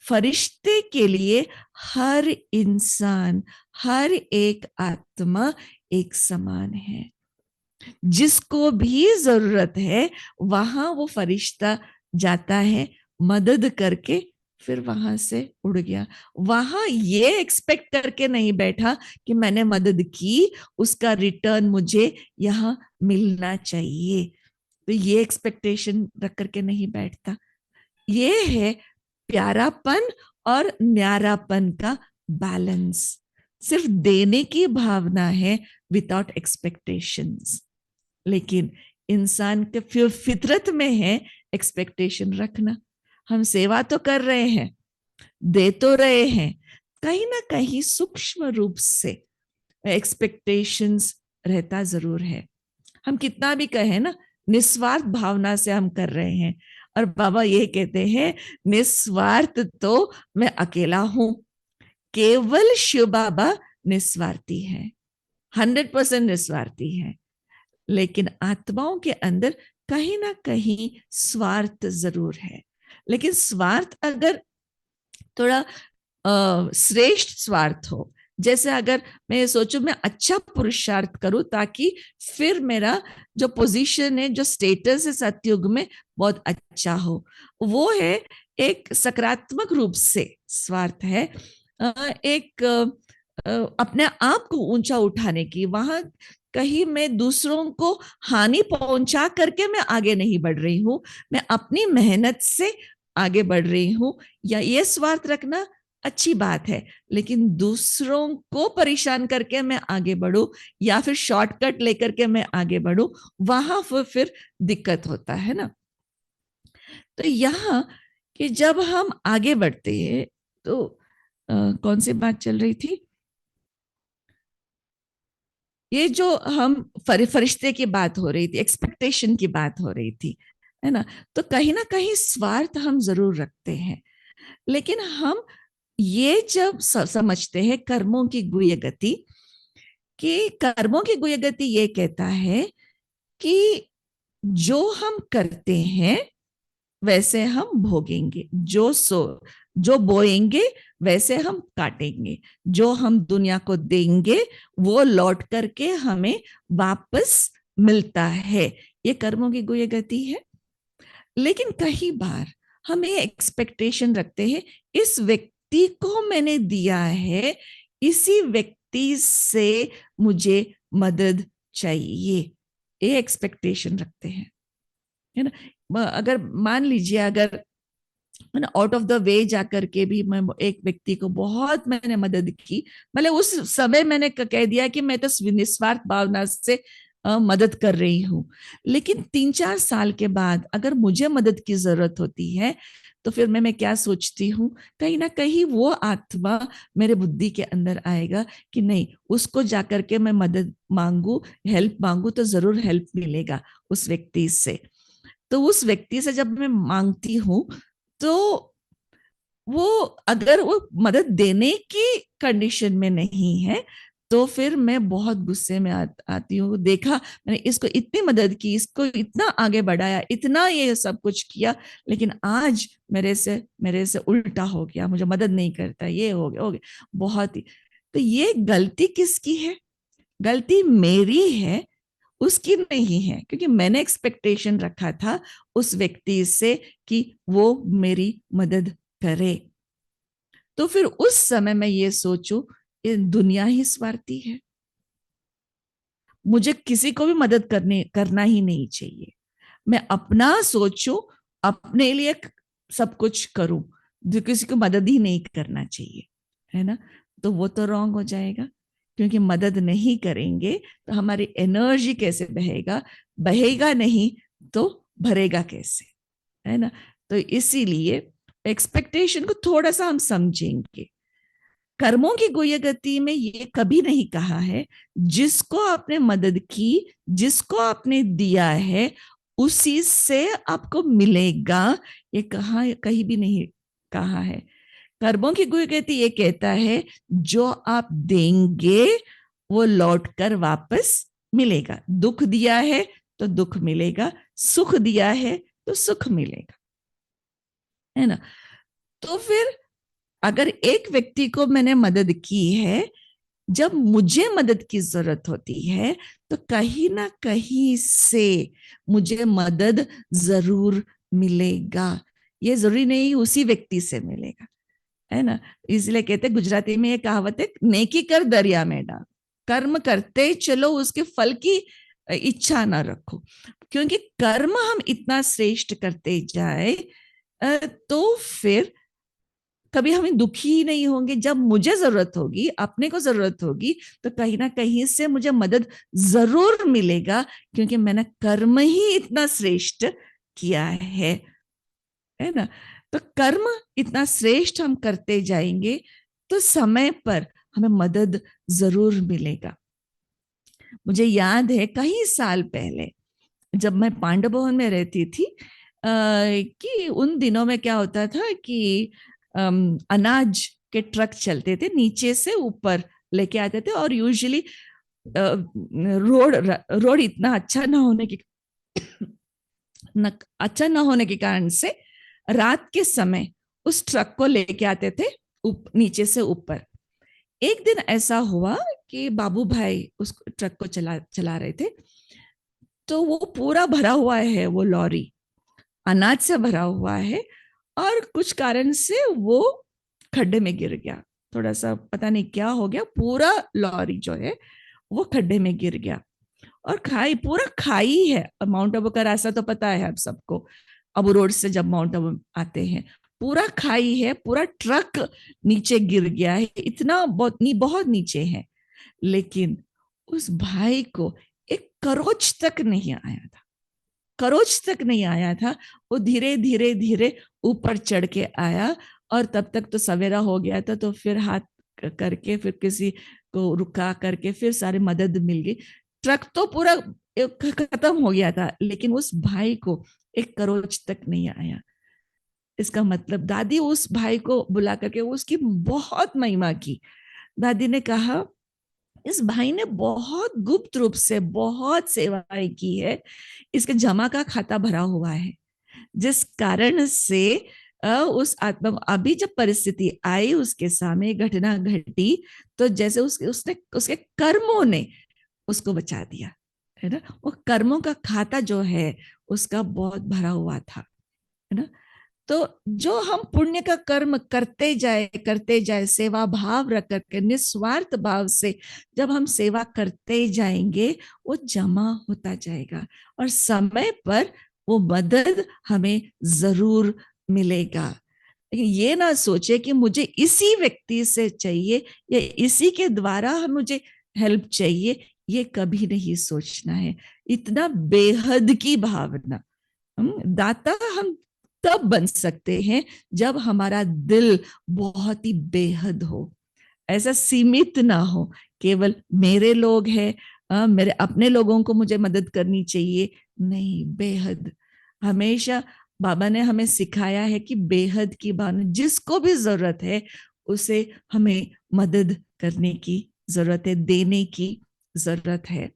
फरिश्ते के लिए हर इंसान, हर एक आत्मा एक समान है। जिसको भी जरूरत है वहां वो फरिश्ता जाता है, मदद करके फिर वहां से उड़ गया। वहां ये एक्सपेक्ट करके नहीं बैठा कि मैंने मदद की, उसका रिटर्न मुझे यहाँ मिलना चाहिए, तो ये एक्सपेक्टेशन रख करके नहीं बैठता। ये है प्यारापन और न्यारापन का बैलेंस। सिर्फ देने की भावना है विदाउट एक्सपेक्टेशंस, लेकिन इंसान के फितरत में है एक्सपेक्टेशन रखना। हम सेवा तो कर रहे हैं, दे तो रहे हैं, कहीं ना कहीं सूक्ष्म रूप से एक्सपेक्टेशंस रहता जरूर है। हम कितना भी कहें ना, निस्वार्थ भावना से हम कर रहे हैं। और बाबा ये कहते हैं, निस्वार्थ तो मैं अकेला हूं, केवल शिव बाबा निस्वार्थी है, 100% निस्वार्थी है। लेकिन आत्माओं के अंदर कहीं ना कहीं स्वार्थ जरूर है, लेकिन स्वार्थ अगर थोड़ा श्रेष्ठ स्वार्थ हो, जैसे अगर मैं सोचूं मैं अच्छा पुरुषार्थ करूं ताकि फिर मेरा जो पोजीशन है, जो स्टेटस है सतयुग में बहुत अच्छा हो, वो है एक सकारात्मक रूप से स्वार्थ है। एक अपने आप को ऊंचा उठाने की, वहां कहीं मैं दूसरों को हानि पहुंचा करके मैं आगे नहीं बढ़ रही हूं, मैं अपनी मेहनत से आगे बढ़ रही हूं, या ये स्वार्थ रखना अच्छी बात है, लेकिन दूसरों को परेशान करके मैं आगे बढ़ूं या फिर शॉर्टकट लेकर के मैं आगे बढ़ूं, वहां फिर दिक्कत होता है ना। तो यहाँ कि जब हम आगे बढ़ते हैं तो कौन सी बात चल रही थी? ये जो हम फरिश्ते की बात हो रही थी, एक्सपेक्टेशन की बात हो रही थी, है ना। तो कहीं ना कहीं स्वार्थ हम जरूर रखते हैं, लेकिन हम ये जब समझते हैं कर्मों की गुह्य गति, कि कर्मों की गुह्य गति ये कहता है कि जो हम करते हैं वैसे हम भोगेंगे, जो बोएंगे वैसे हम काटेंगे, जो हम दुनिया को देंगे वो लौट करके हमें वापस मिलता है। ये कर्मों की गुह्य गति है। लेकिन कई बार हम ये एक्सपेक्टेशन रखते हैं, इस व्यक्ति को मैंने दिया है, इसी व्यक्ति से मुझे मदद चाहिए, ये एक्सपेक्टेशन रखते हैं, है ना। अगर मान लीजिए, अगर मैंने आउट ऑफ द वे जाकर के भी मैं एक व्यक्ति को बहुत मैंने मदद की, मतलब उस समय मैंने कह दिया कि मैं तो निस्वार्थ भावना से मदद कर रही हूँ, लेकिन 3-4 साल के बाद अगर मुझे मदद की जरूरत होती है तो फिर मैं क्या सोचती हूँ, कहीं ना कहीं वो आत्मा मेरे बुद्धि के अंदर आएगा कि नहीं, उसको जाकर के मैं मदद मांगू, हेल्प मांगू तो जरूर हेल्प मिलेगा उस व्यक्ति से। तो उस व्यक्ति से जब मैं मांगती हूँ तो वो अगर वो मदद देने की कंडीशन में नहीं है तो फिर मैं बहुत गुस्से में आती हूँ। देखा मैंने इसको इतनी मदद की, इसको इतना आगे बढ़ाया, इतना ये सब कुछ किया, लेकिन आज मेरे से उल्टा हो गया, मुझे मदद नहीं करता, ये हो गया बहुत ही। तो ये गलती किसकी है? गलती मेरी है, उसकी नहीं है, क्योंकि मैंने एक्सपेक्टेशन रखा था उस व्यक्ति से कि वो मेरी मदद करे। तो फिर उस समय मैं ये सोचूं, ये दुनिया ही स्वार्थी है, मुझे किसी को भी मदद करना ही नहीं चाहिए, मैं अपना सोचूं, अपने लिए सब कुछ करूं, जो किसी को मदद ही नहीं करना चाहिए, है ना। तो वो तो रॉन्ग हो जाएगा, क्योंकि मदद नहीं करेंगे तो हमारी एनर्जी कैसे बहेगा नहीं तो भरेगा कैसे, है ना। तो इसीलिए एक्सपेक्टेशन को थोड़ा सा हम समझेंगे। कर्मों की गुह्य गति में ये कभी नहीं कहा है जिसको आपने मदद की, जिसको आपने दिया है उसी से आपको मिलेगा, ये कहीं भी नहीं कहा है। कर्मों की गुह्य गति ये कहता है जो आप देंगे वो लौटकर वापस मिलेगा। दुख दिया है तो दुख मिलेगा, सुख दिया है तो सुख मिलेगा, है ना। तो फिर अगर एक व्यक्ति को मैंने मदद की है, जब मुझे मदद की जरूरत होती है तो कहीं ना कहीं से मुझे मदद जरूर मिलेगा। ये जरूरी नहीं उसी व्यक्ति से मिलेगा, है ना। इसलिए कहते हैं, गुजराती में ये कहावत है, नेकी कर दरिया में डाल, कर्म करते चलो, उसके फल की इच्छा ना रखो। क्योंकि कर्म हम इतना श्रेष्ठ करते जाए तो फिर कभी हम दुखी ही नहीं होंगे। जब मुझे जरूरत होगी, अपने को जरूरत होगी, तो कहीं ना कहीं से मुझे मदद जरूर मिलेगा, क्योंकि मैंने कर्म ही इतना श्रेष्ठ किया है ना। तो कर्म इतना श्रेष्ठ हम करते जाएंगे तो समय पर हमें मदद जरूर मिलेगा। मुझे याद है कई साल पहले जब मैं पांडव भवन में रहती थी कि उन दिनों में क्या होता था कि अनाज के ट्रक चलते थे, नीचे से ऊपर लेके आते थे, और यूजुअली रोड इतना अच्छा ना होने के कारण से रात के समय उस ट्रक को लेके आते थे नीचे से ऊपर। एक दिन ऐसा हुआ कि बाबू भाई उस ट्रक को चला रहे थे, तो वो पूरा भरा हुआ है, वो लॉरी अनाज से भरा हुआ है, और कुछ कारण से वो खड्डे में गिर गया। थोड़ा सा पता नहीं क्या हो गया, पूरा लॉरी जो है वो खड्डे में गिर गया। और पूरा खाई है। माउंट आबू का रास्ता तो पता है आप सबको, अबू रोड से जब माउंट आबू आते हैं पूरा खाई है, पूरा ट्रक नीचे गिर गया है, इतना बहुत नीचे है। लेकिन उस भाई को एक करोच तक नहीं आया था, वो धीरे धीरे धीरे ऊपर चढ़ के आया, और तब तक तो सवेरा हो गया था। तो फिर हाथ करके फिर किसी को रुका करके फिर सारी मदद मिल गई। ट्रक तो पूरा खत्म हो गया था, लेकिन उस भाई को एक करोच तक नहीं आया। इसका मतलब दादी उस भाई को बुला करके उसकी बहुत महिमा की। दादी ने कहा, इस भाई ने बहुत गुप्त रूप से बहुत सेवाएं की है, इसके जमा का खाता भरा हुआ है, जिस कारण से उस आत्मा को अभी जब परिस्थिति आई, उसके सामने घटना घटी, तो जैसे उसने उसके कर्मों ने उसको बचा दिया, है ना। वो कर्मों का खाता जो है उसका बहुत भरा हुआ था, है ना। तो जो हम पुण्य का कर्म करते जाए सेवा भाव रख करके निस्वार्थ भाव से जब हम सेवा करते जाएंगे, वो जमा होता जाएगा और समय पर वो मदद हमें जरूर मिलेगा। लेकिन ये ना सोचे कि मुझे इसी व्यक्ति से चाहिए या इसी के द्वारा मुझे हेल्प चाहिए, ये कभी नहीं सोचना है। इतना बेहद की भावना, दाता हम तब बन सकते हैं जब हमारा दिल बहुत ही बेहद हो, ऐसा सीमित ना हो केवल मेरे लोग हैं, मेरे अपने लोगों को मुझे मदद करनी चाहिए, नहीं, बेहद। हमेशा बाबा ने हमें सिखाया है कि बेहद की भावना, जिसको भी जरूरत है उसे हमें मदद करने की जरूरत है, देने की जरूरत है।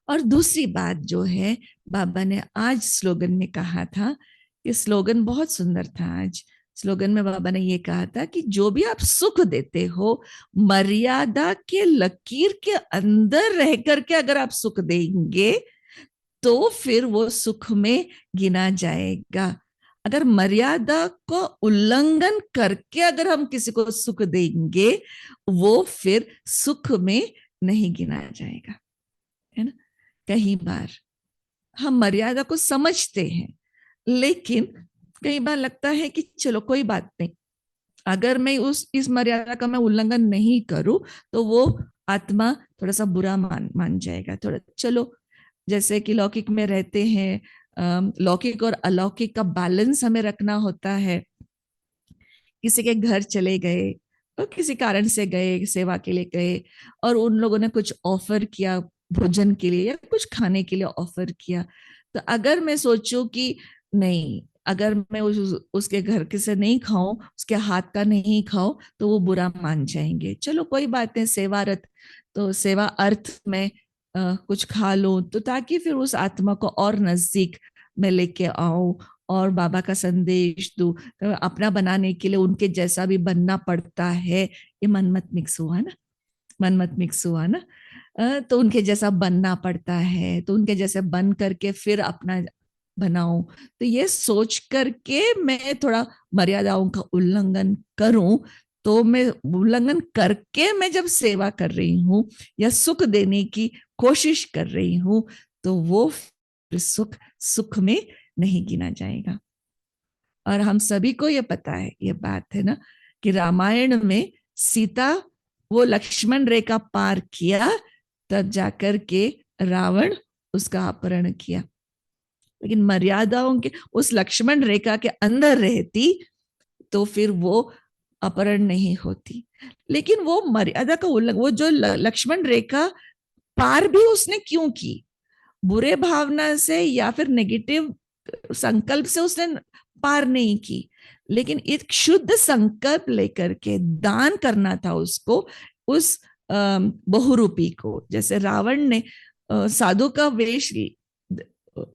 और दूसरी बात जो है, बाबा ने आज स्लोगन में कहा था, ये स्लोगन बहुत सुंदर था। आज स्लोगन में बाबा ने ये कहा था कि जो भी आप सुख देते हो, मर्यादा के लकीर के अंदर रह करके अगर आप सुख देंगे तो फिर वो सुख में गिना जाएगा। अगर मर्यादा को उल्लंघन करके अगर हम किसी को सुख देंगे, वो फिर सुख में नहीं गिना जाएगा, है ना। कई बार हम मर्यादा को समझते हैं, लेकिन कई बार लगता है कि चलो कोई बात नहीं, अगर मैं इस मर्यादा का मैं उल्लंघन नहीं करूं तो वो आत्मा थोड़ा सा बुरा मान जाएगा। थोड़ा चलो, जैसे कि लौकिक में रहते हैं, लौकिक और अलौकिक का बैलेंस हमें रखना होता है। किसी के घर चले गए और किसी कारण से गए, सेवा के लिए गए, और उन लोगों ने कुछ ऑफर किया भोजन के लिए या कुछ खाने के लिए ऑफर किया, तो अगर मैं सोचूं कि नहीं, अगर मैं उसके घर के से नहीं खाऊं, उसके हाथ का नहीं खाऊं, तो वो बुरा मान जाएंगे। चलो कोई बात नहीं, सेवारत तो सेवा अर्थ में कुछ खा लूं, तो ताकि फिर उस आत्मा को और नजदीक में लेके आऊं और बाबा का संदेश दूं। तो अपना बनाने के लिए उनके जैसा भी बनना पड़ता है, ये मनमत मिक्स हुआ ना, मनमत मिक्स हुआ ना। तो उनके जैसा बनना पड़ता है, तो उनके जैसे बन करके फिर अपना बनाऊं। तो ये सोच करके मैं थोड़ा मर्यादाओं का उल्लंघन करूं, तो मैं उल्लंघन करके मैं जब सेवा कर रही हूं या सुख देने की कोशिश कर रही हूं, तो वो सुख सुख में नहीं गिना जाएगा। और हम सभी को ये पता है, ये बात है ना, कि रामायण में सीता वो लक्ष्मण रेखा पार किया, तब जाकर के रावण उसका अपहरण किया। लेकिन मर्यादाओं के उस लक्ष्मण रेखा के अंदर रहती तो फिर वो अपहरण नहीं होती। लेकिन वो मर्यादा का उल्लंघन, वो जो लक्ष्मण रेखा पार भी उसने क्यों की? बुरे भावना से या फिर नेगेटिव संकल्प से उसने पार नहीं की, लेकिन एक शुद्ध संकल्प लेकर के दान करना था उसको, उस बहुरूपी को। जैसे रावण ने साधु का वेश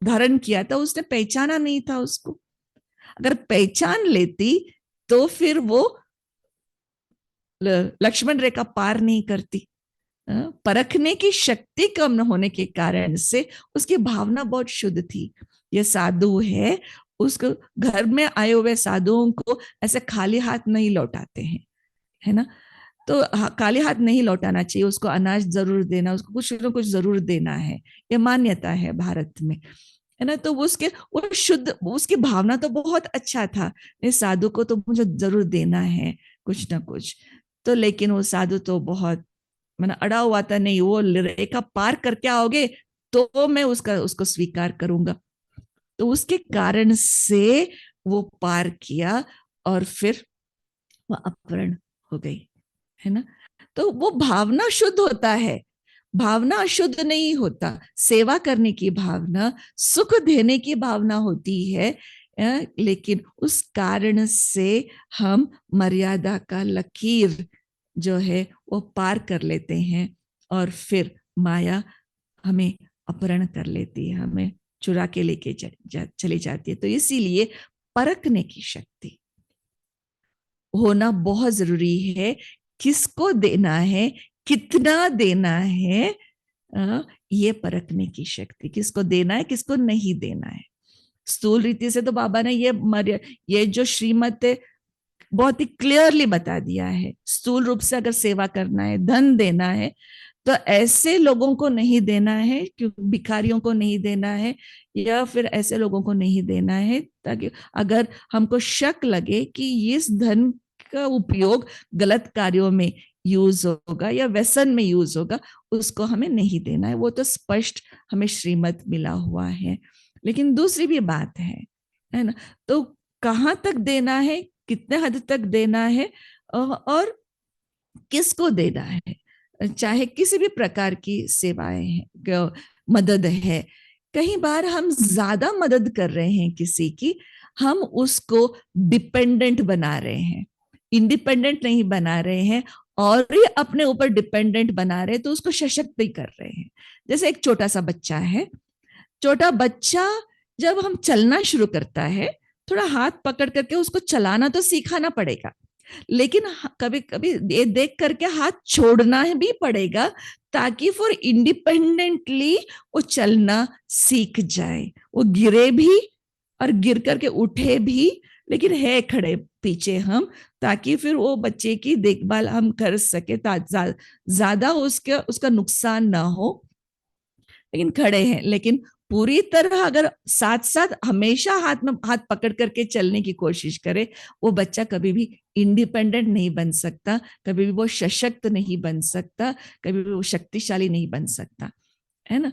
धारण किया था, उसने पहचाना नहीं था उसको। अगर पहचान लेती तो फिर वो लक्ष्मण रेखा पार नहीं करती। परखने की शक्ति कम न होने के कारण से उसकी भावना बहुत शुद्ध थी। ये साधु है, उसको घर में आए हुए साधुओं को ऐसे खाली हाथ नहीं लौटाते हैं, है ना। तो खाली हाथ नहीं लौटाना चाहिए, उसको अनाज जरूर देना, उसको कुछ न कुछ जरूर देना है, ये मान्यता है भारत में, है ना। तो वो शुद्ध, उसकी भावना तो बहुत अच्छा था, इस साधु को तो मुझे जरूर देना है कुछ ना कुछ। तो लेकिन वो साधु तो बहुत मैंने अड़ा हुआ था, नहीं वो रेखा पार करके आओगे तो मैं उसको स्वीकार करूंगा। तो उसके कारण से वो पार किया और फिर वो अपहरण हो गई, है ना। तो वो भावना शुद्ध होता है, भावना अशुद्ध नहीं होता। सेवा करने की भावना, सुख देने की भावना होती है, लेकिन उस कारण से हम मर्यादा का लकीर जो है वो पार कर लेते हैं और फिर माया हमें अपहरण कर लेती है, हमें चुरा के लेके चली जाती है। तो इसीलिए परखने की शक्ति होना बहुत जरूरी है। किसको देना है, कितना देना है, ये परखने की शक्ति, किसको देना है किसको नहीं देना है। स्थूल रीति से तो बाबा ने ये जो श्रीमत है बहुत ही क्लियरली बता दिया है। स्थूल रूप से अगर सेवा करना है, धन देना है, तो ऐसे लोगों को नहीं देना है, क्योंकि भिखारियों को नहीं देना है, या फिर ऐसे लोगों को नहीं देना है, ताकि अगर हमको शक लगे कि इस धन का उपयोग गलत कार्यों में यूज होगा या व्यसन में यूज होगा, उसको हमें नहीं देना है। वो तो स्पष्ट हमें श्रीमत मिला हुआ है। लेकिन दूसरी भी बात है ना, तो कहाँ तक देना है, कितने हद तक देना है, और किसको देना है, चाहे किसी भी प्रकार की सेवाएं हैं, मदद है। कई बार हम ज्यादा मदद कर रहे हैं किसी की, हम उसको डिपेंडेंट बना रहे हैं, इंडिपेंडेंट नहीं बना रहे हैं, और ये अपने ऊपर डिपेंडेंट बना रहे हैं, तो उसको सशक्त नहीं कर रहे हैं। जैसे एक छोटा सा बच्चा है, छोटा बच्चा जब हम चलना शुरू करता है, थोड़ा हाथ पकड़ करके उसको चलाना तो सिखाना पड़ेगा, लेकिन कभी कभी ये देख करके हाथ छोड़ना भी पड़ेगा, ताकि फॉर इंडिपेंडेंटली वो चलना सीख जाए। वो गिरे भी और गिर करके उठे भी, लेकिन है खड़े पीछे हम, ताकि फिर वो बच्चे की देखभाल हम कर सके, ज्यादा उसका नुकसान ना हो, लेकिन खड़े हैं। लेकिन पूरी तरह अगर साथ साथ हमेशा हाथ में हाथ पकड़ करके चलने की कोशिश करे, वो बच्चा कभी भी इंडिपेंडेंट नहीं बन सकता, कभी भी वो सशक्त नहीं बन सकता, कभी भी वो शक्तिशाली नहीं बन सकता, है ना।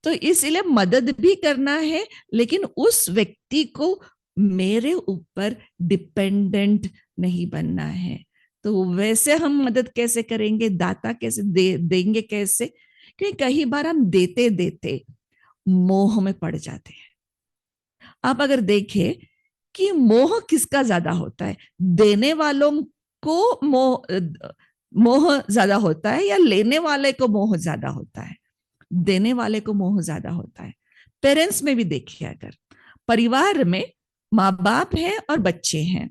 तो इसलिए मदद भी करना है, लेकिन उस व्यक्ति को मेरे ऊपर डिपेंडेंट नहीं बनना है। तो वैसे हम मदद कैसे करेंगे, दाता कैसे देंगे कैसे, क्योंकि कई बार हम देते देते मोह में पड़ जाते हैं। आप अगर देखें कि मोह किसका ज्यादा होता है, देने वालों को मोह ज्यादा होता है या लेने वाले को मोह ज्यादा होता है? देने वाले को मोह ज्यादा होता है। पेरेंट्स में भी देखिए, अगर परिवार में माँ बाप है और बच्चे हैं,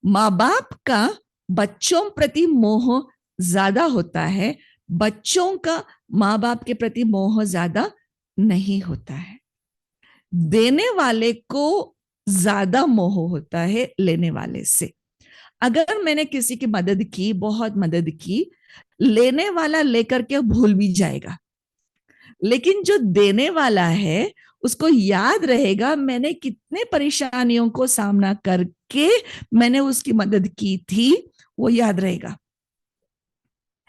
माँ बाप का बच्चों प्रति मोह ज्यादा होता है, बच्चों का माँ बाप के प्रति मोह ज्यादा नहीं होता है। देने वाले को ज्यादा मोह होता है लेने वाले से। अगर मैंने किसी की मदद की, बहुत मदद की, लेने वाला लेकर के भूल भी जाएगा, लेकिन जो देने वाला है उसको याद रहेगा मैंने कितने परेशानियों को सामना करके मैंने उसकी मदद की थी, वो याद रहेगा,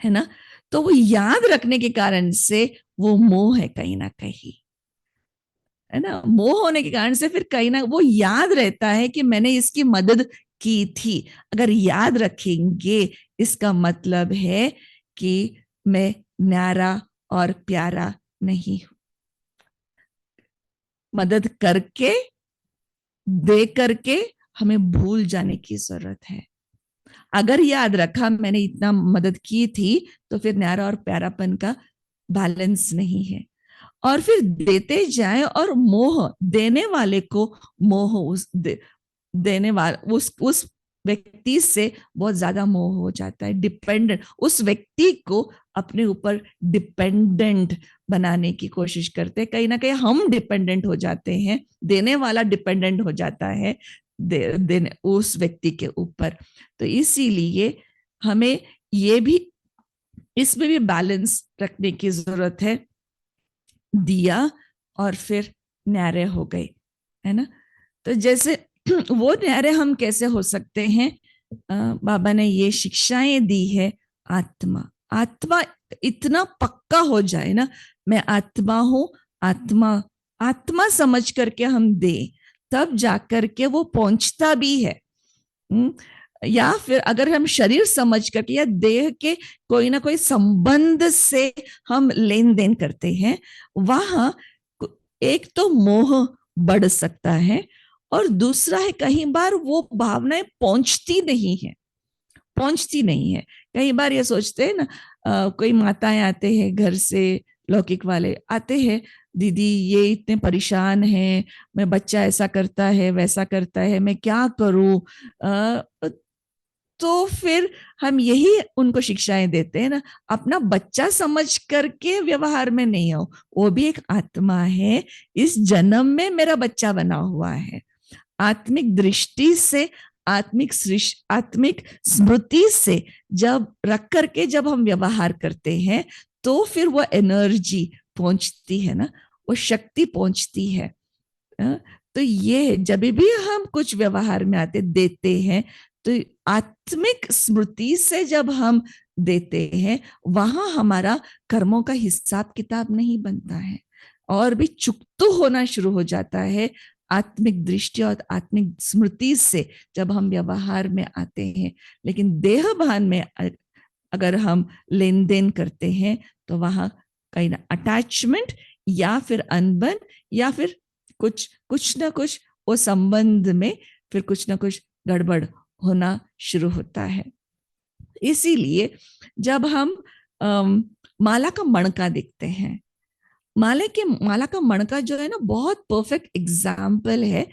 है ना। तो वो याद रखने के कारण से वो मोह है कहीं ना कहीं, है ना। मोह होने के कारण से फिर कहीं ना वो याद रहता है कि मैंने इसकी मदद की थी। अगर याद रखेंगे, इसका मतलब है कि मैं न्यारा और प्यारा नहीं हूं। मदद करके, दे करके हमें भूल जाने की जरूरत है। अगर याद रखा मैंने इतना मदद की थी, तो फिर न्यारा और प्यारापन का बैलेंस नहीं है। और फिर देते जाए और मोह, देने वाले को मोह देने वाले उस व्यक्ति से बहुत ज्यादा मोह हो जाता है। डिपेंडेंट, उस व्यक्ति को अपने ऊपर डिपेंडेंट बनाने की कोशिश करते हैं। कहीं ना कहीं हम डिपेंडेंट हो जाते हैं, देने वाला डिपेंडेंट हो जाता है देने उस व्यक्ति के ऊपर। तो इसीलिए हमें ये भी, इसमें भी बैलेंस रखने की जरूरत है। दिया और फिर न्यारे हो गए, है ना। तो जैसे वो न्यारे हम कैसे हो सकते हैं, बाबा ने ये शिक्षाएं दी है। आत्मा इतना पक्का हो जाए ना, मैं आत्मा हूं, आत्मा समझ करके हम दे, तब जाकर के वो पहुंचता भी है। या फिर अगर हम शरीर समझ करके या देह के कोई ना कोई संबंध से हम लेन देन करते हैं, वहां एक तो मोह बढ़ सकता है, और दूसरा है कई बार वो भावनाएं पहुंचती नहीं है। कई बार ये सोचते हैं ना, कोई माताएं आते हैं घर से लौकिक वाले आते हैं, दीदी ये इतने परेशान हैं, मैं बच्चा ऐसा करता है वैसा करता है, मैं क्या करूं। तो फिर हम यही उनको शिक्षाएं देते हैं ना, अपना बच्चा समझ करके व्यवहार में नहीं हो, वो भी एक आत्मा है, इस जन्म में मेरा बच्चा बना हुआ है। आत्मिक दृष्टि से, आत्मिक स्मृति से जब रख करके जब हम व्यवहार करते हैं, तो फिर वो एनर्जी पहुंचती है ना, वो शक्ति पहुंचती है। तो ये जब भी हम कुछ व्यवहार में आते देते हैं, तो आत्मिक स्मृति से जब हम देते हैं, वहां हमारा कर्मों का हिसाब किताब नहीं बनता है, और भी चुकतू होना शुरू हो जाता है। आत्मिक दृष्टि और आत्मिक स्मृति से जब हम व्यवहार में आते हैं, लेकिन देह भान में अगर हम लेन देन करते हैं, तो वहां कहीं ना अटैचमेंट या फिर अनबन या फिर कुछ ना कुछ वो संबंध में फिर कुछ ना कुछ गड़बड़ होना शुरू होता है। इसीलिए जब हम माला का मणका देखते हैं, माला का मणका जो है ना, बहुत परफेक्ट एग्जाम्पल है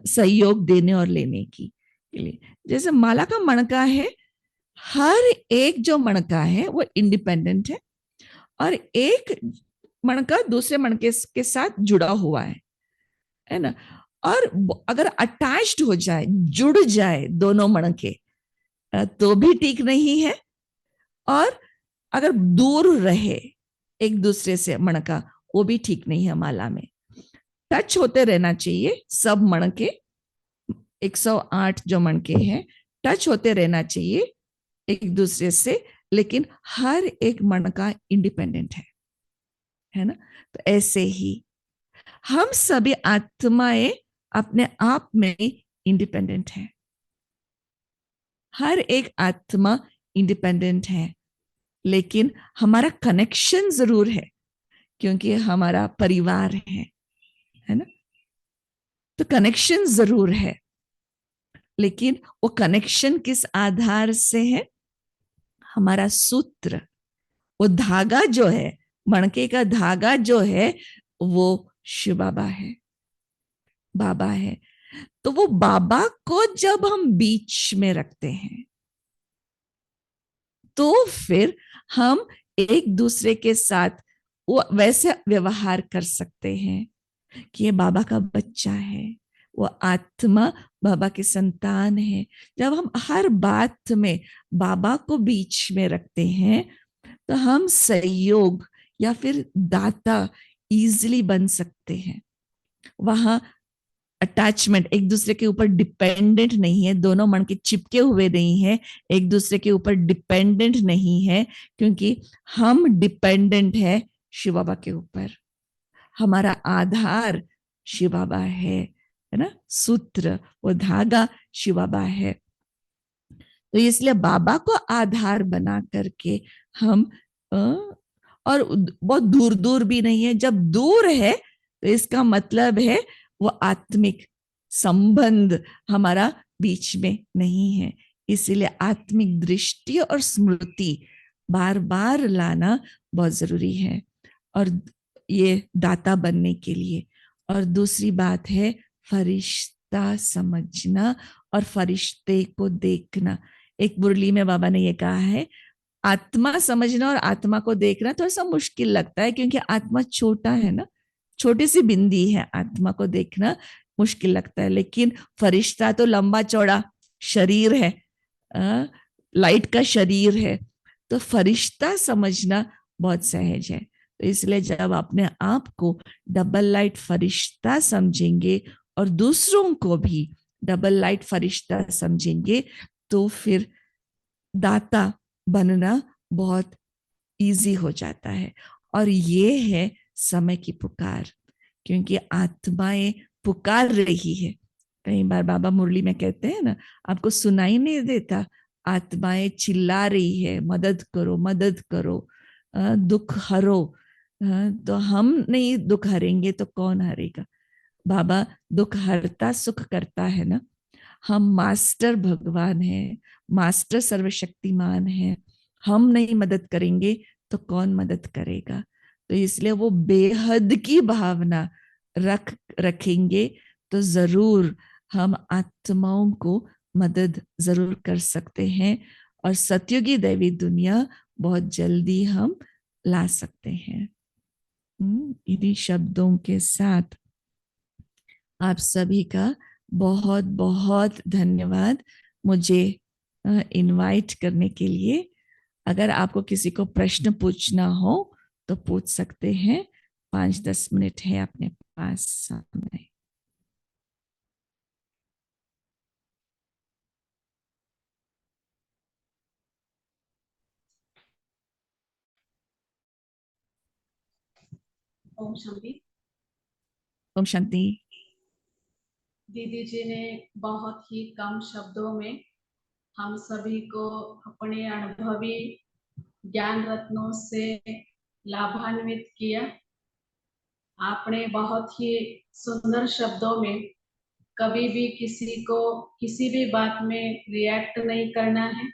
सहयोग देने और लेने की लिए। जैसे माला का मणका है, हर एक जो मणका है वो इंडिपेंडेंट है, और एक मणका दूसरे मणके के साथ जुड़ा हुआ है ना। और अगर अटैच्ड हो जाए, जुड़ जाए दोनों मणके, तो भी ठीक नहीं है, और अगर दूर रहे एक दूसरे से मणका, वो भी ठीक नहीं है। माला में टच होते रहना चाहिए सब मणके, 108 जो मणके हैं टच होते रहना चाहिए एक दूसरे से, लेकिन हर एक मणका इंडिपेंडेंट है ना। तो ऐसे ही हम सभी आत्माएं अपने आप में इंडिपेंडेंट है, हर एक आत्मा इंडिपेंडेंट है, लेकिन हमारा कनेक्शन जरूर है, क्योंकि हमारा परिवार है ना। तो कनेक्शन जरूर है, लेकिन वो कनेक्शन किस आधार से है? हमारा सूत्र, वो धागा जो है, मणके का धागा जो है, वो शिव बाबा है, बाबा है। तो वो बाबा को जब हम बीच में रखते हैं, तो फिर हम एक दूसरे के साथ वो वैसे व्यवहार कर सकते हैं कि ये बाबा का बच्चा है, वो आत्मा बाबा की संतान है। जब हम हर बात में बाबा को बीच में रखते हैं, तो हम सहयोग या फिर दाता इजीली बन सकते हैं। वहां अटैचमेंट, एक दूसरे के ऊपर डिपेंडेंट नहीं है, दोनों मन के चिपके हुए नहीं है, एक दूसरे के ऊपर डिपेंडेंट नहीं है, क्योंकि हम डिपेंडेंट है शिव बाबा के ऊपर। हमारा आधार शिव बाबा है ना, सूत्र वो धागा शिव बाबा है। तो इसलिए बाबा को आधार बना करके हम और बहुत दूर दूर भी नहीं है। जब दूर है तो इसका मतलब है वो आत्मिक संबंध हमारा बीच में नहीं है। इसीलिए आत्मिक दृष्टि और स्मृति बार बार लाना बहुत जरूरी है, और ये दाता बनने के लिए। और दूसरी बात है फरिश्ता समझना और फरिश्ते को देखना। एक मुरली में बाबा ने ये कहा है, आत्मा समझना और आत्मा को देखना थोड़ा सा मुश्किल लगता है, क्योंकि आत्मा छोटा है ना, छोटी सी बिंदी है, आत्मा को देखना मुश्किल लगता है। लेकिन फरिश्ता तो लंबा चौड़ा शरीर है, लाइट का शरीर है, तो फरिश्ता समझना बहुत सहज है। तो इसलिए जब अपने आप को डबल लाइट फरिश्ता समझेंगे और दूसरों को भी डबल लाइट फरिश्ता समझेंगे, तो फिर दाता बनना बहुत इजी हो जाता है। और ये है समय की पुकार, क्योंकि आत्माएं पुकार रही है। कई बार बाबा मुरली में कहते हैं ना, आपको सुनाई नहीं देता, आत्माएं चिल्ला रही है, मदद करो मदद करो, दुख हरो। तो हम नहीं दुख हरेंगे तो कौन हरेगा? बाबा दुख हरता सुख करता है ना। हम मास्टर भगवान है, मास्टर सर्वशक्तिमान है, हम नहीं मदद करेंगे तो कौन मदद करेगा? तो इसलिए वो बेहद की भावना रखेंगे तो जरूर हम आत्माओं को मदद जरूर कर सकते हैं और सतयुगी दैवी दुनिया बहुत जल्दी हम ला सकते हैं। इन्हीं शब्दों के साथ आप सभी का बहुत बहुत धन्यवाद मुझे इनवाइट करने के लिए। अगर आपको किसी को प्रश्न पूछना हो तो पूछ सकते हैं, 5-10 मिनट है अपने पास समय। ओम शांति। ओम शांति। दीदी जी ने बहुत ही कम शब्दों में हम सभी को अपने अनुभवी ज्ञान रत्नों से लाभान्वित किया। आपने बहुत ही सुंदर शब्दों में कभी भी किसी को किसी भी बात में रिएक्ट नहीं करना है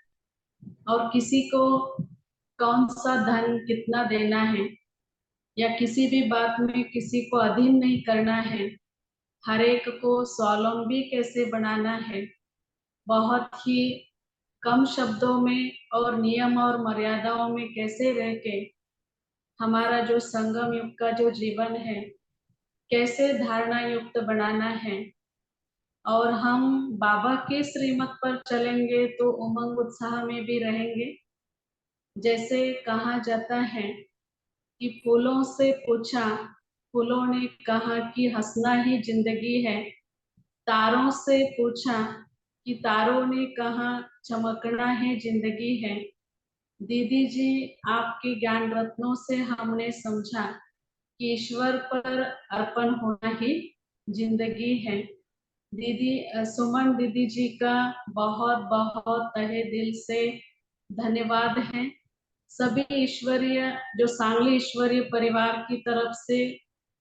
और किसी को कौन सा धन कितना देना है या किसी भी बात में किसी को अधीन नहीं करना है, हर एक को स्वावलंबी कैसे बनाना है, बहुत ही कम शब्दों में और नियम और मर्यादाओं में कैसे रह के हमारा जो संगम युग का जो जीवन है कैसे धारणा युक्त बनाना है और हम बाबा के श्रीमत पर चलेंगे तो उमंग उत्साह में भी रहेंगे। जैसे कहा जाता है कि फूलों से पूछा, फूलों ने कहा कि हंसना ही जिंदगी है। तारों से पूछा कि तारों ने कहा चमकना है जिंदगी है। दीदी जी आपके ज्ञान रत्नों से हमने समझा कि ईश्वर पर अर्पण होना ही जिंदगी है। दीदी सुमन दीदी जी का बहुत बहुत तहे दिल से धन्यवाद है। सभी ईश्वरीय जो सांगली ईश्वरीय परिवार की तरफ से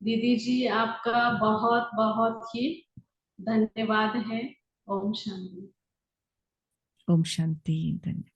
दीदी जी आपका बहुत बहुत ही धन्यवाद है। ओम शांति। ओम शांति। धन्यवाद।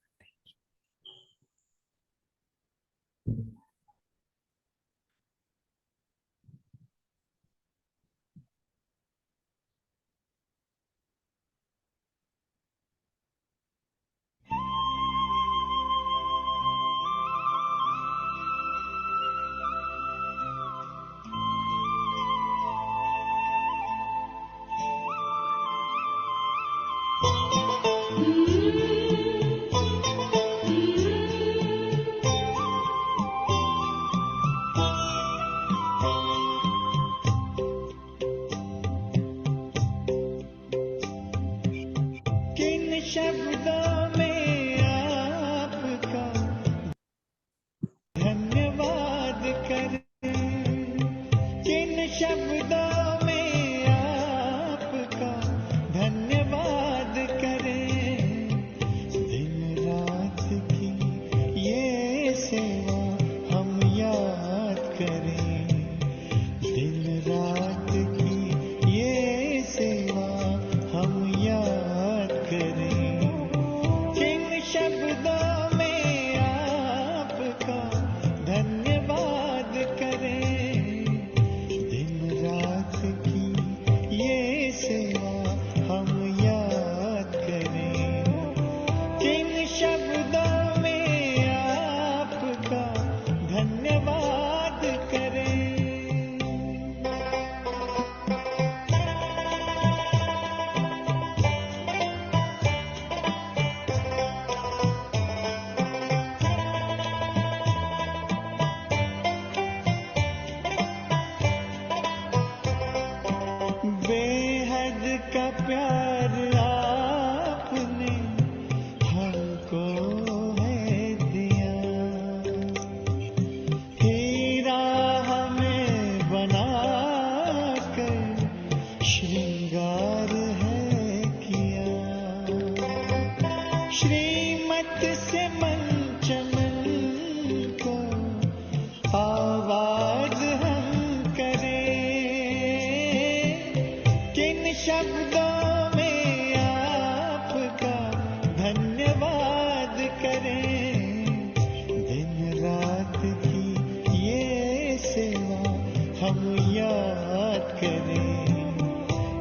हम याद करें,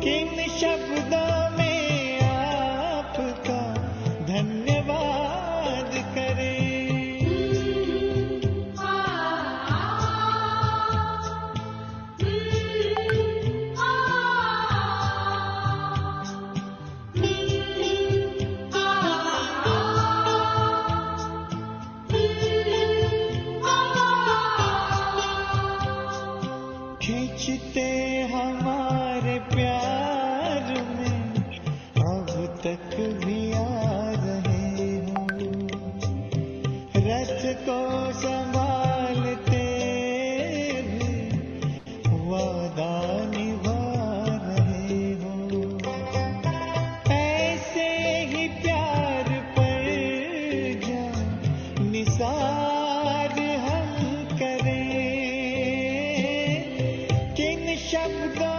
किन शब्दों में आपका धन्यवाद करें। खींचते हमारे प्यार में अब तक भी आ रहे हो, रथ को संभालते भी वादा निभा रहे हो। ऐसे ही प्यार पर जान निसार हम करें, किन शब्दों